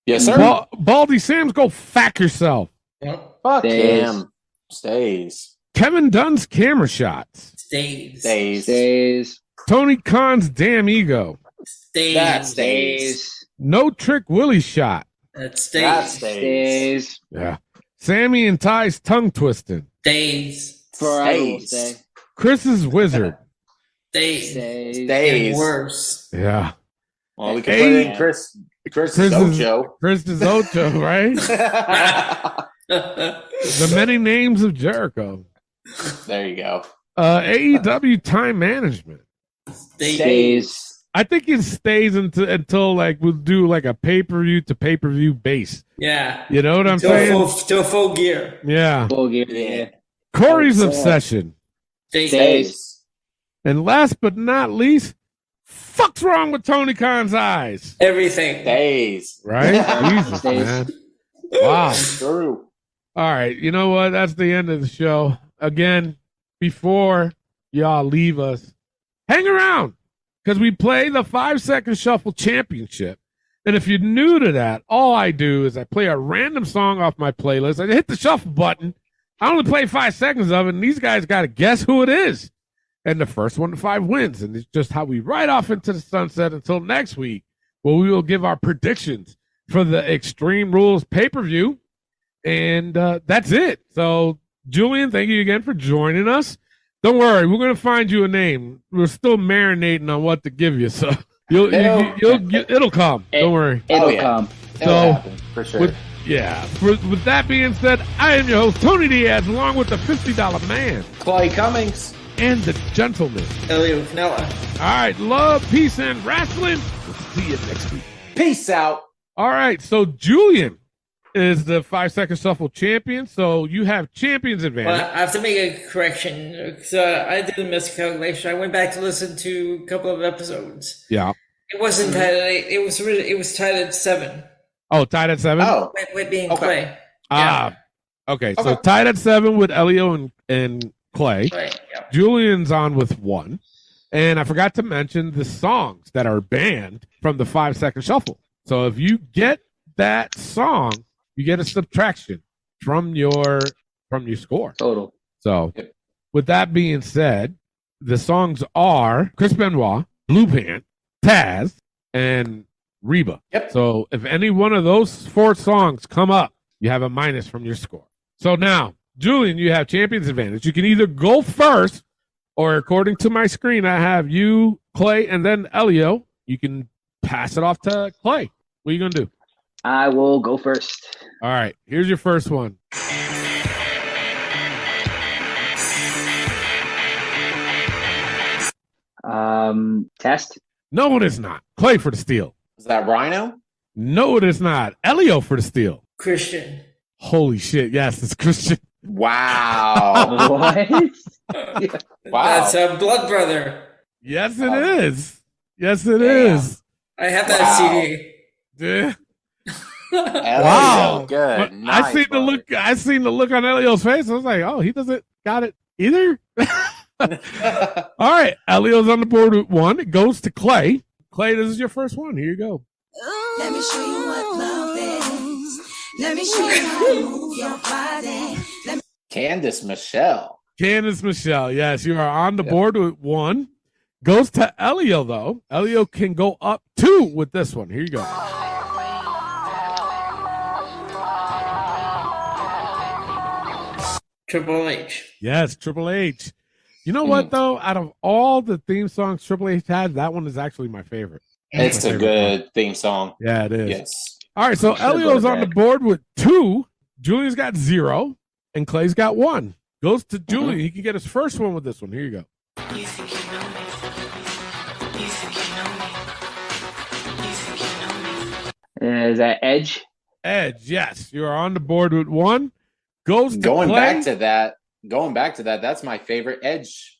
Yes, sir.
Baldy Sam's, go fuck yourself.
Fuck him. Stays.
Kevin Dunn's camera shots.
Stays.
Tony Khan's damn ego.
That stays.
No Trick Willie shot.
That stays.
Yeah. Sammy and Ty's tongue twisting.
Stays.
Forever will stay.
Chris's wizard.
Stays.
Stays.
Worse.
Yeah.
Well, we can put in Chris's ocho.
Chris's ocho, right? The many names of Jericho.
There you go.
AEW time management.
Stays.
I think it stays until like we'll do like a pay-per-view to pay-per-view base.
Yeah.
You know what I'm saying?
To full gear.
Yeah.
Full gear, yeah.
Corey's obsession.
Stays.
And last but not least, fuck's wrong with Tony Khan's eyes?
Everything.
Stays.
Right? Jesus, man. Wow.
True.
All right. You know what? That's the end of the show. Again, before y'all leave us, hang around because we play the 5-Second Shuffle Championship. And if you're new to that, all I do is I play a random song off my playlist. I hit the shuffle button. I only play 5 seconds of it, and these guys got to guess who it is. And the first 1 to 5 wins. And it's just how we ride off into the sunset until next week, where we will give our predictions for the Extreme Rules pay-per-view. And that's it. So, Julian, thank you again for joining us. Don't worry, we're going to find you a name. We're still marinating on what to give you, so it'll come. Don't worry.
It'll come.
So,
happen, for sure.
With that being said, I am your host, Tony Diaz, along with the $50 man,
Clay Cummings,
and the gentleman,
Elio Canella.
All right, love, peace, and wrestling. We'll see you next week.
Peace out.
All right, so Julian is the 5-Second Shuffle champion, so you have champion's advantage.
Well, I have to make a correction. I did a miscalculation. I went back to listen to a couple of episodes.
Yeah.
It wasn't tied at 8. It was tied at 7.
Oh, tied at 7?
Oh.
With being Clay.
Okay. So tied at 7 with Elio and Clay.
Right, yeah.
Julian's on with 1. And I forgot to mention the songs that are banned from the 5-Second Shuffle. So if you get that song, you get a subtraction from your score.
Total.
So with that being said, the songs are Chris Benoit, Blue Pant, Taz, and Reba.
Yep.
So if any one of those 4 songs come up, you have a minus from your score. So now, Julian, you have champion's advantage. You can either go first, or according to my screen, I have you, Clay, and then Elio. You can pass it off to Clay. What are you going to do?
I will go first.
All right. Here's your first one.
Test?
No, it is not. Clay for the steal.
Is that Rhino?
No, it is not. Elio for the steal.
Christian.
Holy shit. Yes, it's Christian.
Wow.
What?
Wow.
That's a blood brother.
Yes, it is. Yes, it is.
I have that CD.
Yeah.
Wow. Good. Nice,
I seen the look on Elio's face. I was like, oh, he doesn't got it either. All right. Elio's on the board with 1. It goes to Clay. Clay, this is your first one. Here you go.
Let me show you what love is. Let me show you how to move your body.
Candice Michelle.
Candice Michelle. Yes, you are on the board with 1. Goes to Elio, though. Elio can go up 2 with this one. Here you go.
Triple H.
Yes, Triple H. You know what, though? Out of all the theme songs Triple H had, that one is actually my favorite.
It's a good theme song.
Yeah, it is.
Yes.
All right, so Elio's on the board with 2. Julian's got 0, and Clay's got 1. Goes to Julian. He can get his first one with this one. Here you go.
You think you know me? You think you know me? You think you know me?
Is that Edge?
Edge, yes. You are on the board with 1. Goes to
Going
Clay.
back to that, that's my favorite Edge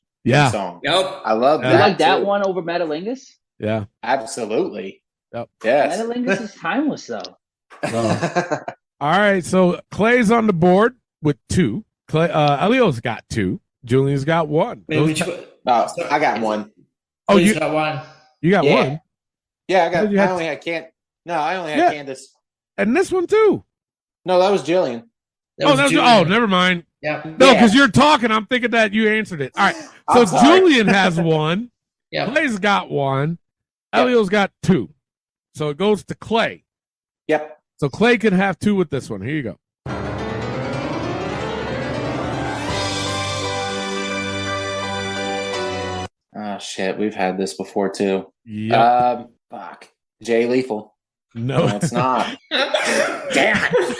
song.
Yep.
I love that.
You like that
too.
one over Metalingus?
Yeah.
Absolutely.
Yep.
Yes.
Metalingus is timeless, though.
All right, so Clay's on the board with 2. Clay, Elio's got 2. Julian's got 1.
I got 1.
Oh, you
got 1.
You got 1.
Yeah, I only had Candice.
And this one too.
No, that was Jillian.
Never mind.
Yeah.
No, because you're talking. I'm thinking that you answered it. All right. So Julian has one.
Yeah.
Clay's got one. Elio's got two. So it goes to Clay.
Yep.
So Clay can have two with this one. Here you go.
Oh, shit. We've had this before, too.
Yep.
Fuck. Jay Lethal.
No,
it's not. Damn it.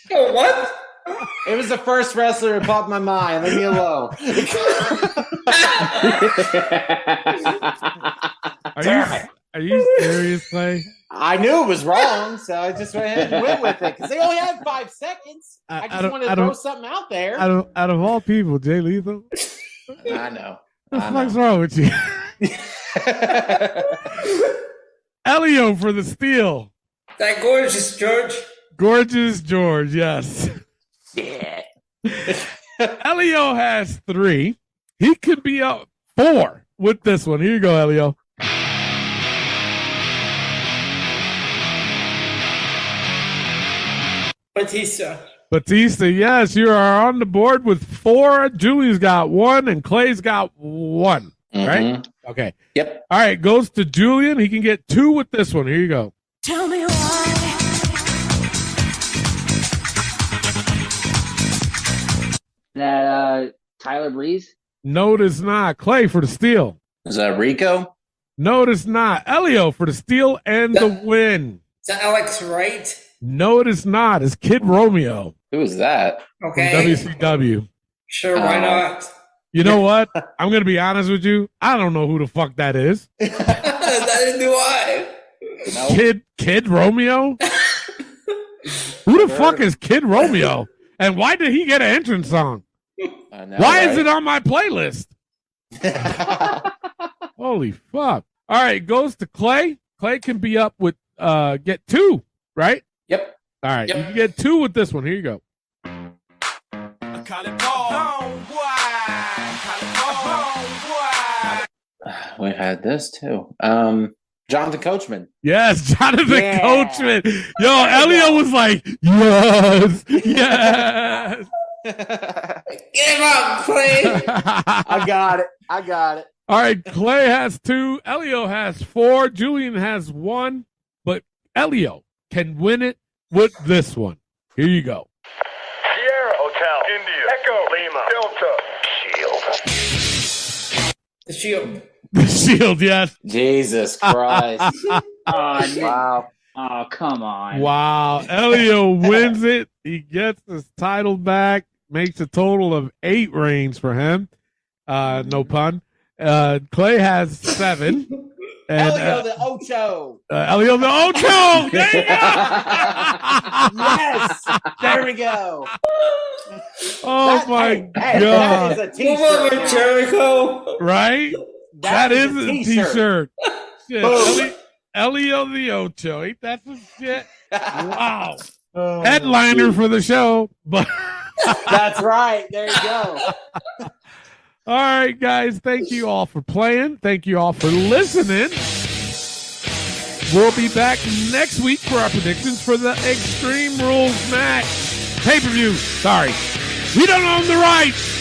What?
It was the first wrestler that popped my mind. Leave me alone.
Are you serious, Clay?
I knew it was wrong, so I just went ahead and went with it because they only had 5 seconds. I just wanted to throw something out there.
Out of all people, Jay Lethal.
I know.
What the fuck's wrong with you? Elio for the steal.
That gorgeous George.
Gorgeous George, yes.
Yeah.
Elio has 3. He could be up 4 with this one. Here you go, Elio. Batista, yes, you are on the board with 4. Julie's got 1, and Clay's got 1. Right? Okay.
Yep.
All right, goes to Julian. He can get 2 with this one. Here you go.
Tell me why.
That Tyler Breeze?
No, it is not. Clay for the steal.
Is that Rico?
No, it is not. Elio for the steal and the win.
Is that Alex Wright?
No, it is not. It's Kid Romeo.
Who is that?
Okay.
From WCW.
Sure, why not?
You know what? I'm going to be honest with you. I don't know who the fuck that is.
Neither do I.
Nope. Kid Romeo? Who the fuck is Kid Romeo? And why did he get an entrance song? Why is it on my playlist? Holy fuck. All right, goes to Clay. Clay can be up with, get 2, right?
Yep.
All right, you can get 2 with this one. Here you go.
We've had this too. Jonathan Coachman.
Yes, Jonathan Coachman. Yo, Elio was like, yes, yes.
Give up, Clay.
I got it.
All right, Clay has 2. Elio has 4. Julian has 1. But Elio can win it with this one. Here you go.
Sierra Hotel, India, Echo, Lima, Delta, Shield.
The Shield.
The Shield, yes.
Jesus Christ.
Wow. Oh, come on.
Wow. Elio wins it. He gets his title back. Makes a total of 8 reigns for him. No pun. Clay has 7. And,
Elio the Ocho.
Elio the Ocho. There you go.
Yes. There we go.
Oh, my God.
That is a t-shirt.
Jericho.
Right? That is a t-shirt. Shit. Elio the Ocho. Ain't that some shit? Wow. Headliner for the show. But
that's right. There you go.
All right, guys. Thank you all for playing. Thank you all for listening. We'll be back next week for our predictions for the Extreme Rules match. Pay-per-view. Sorry. We don't own the rights.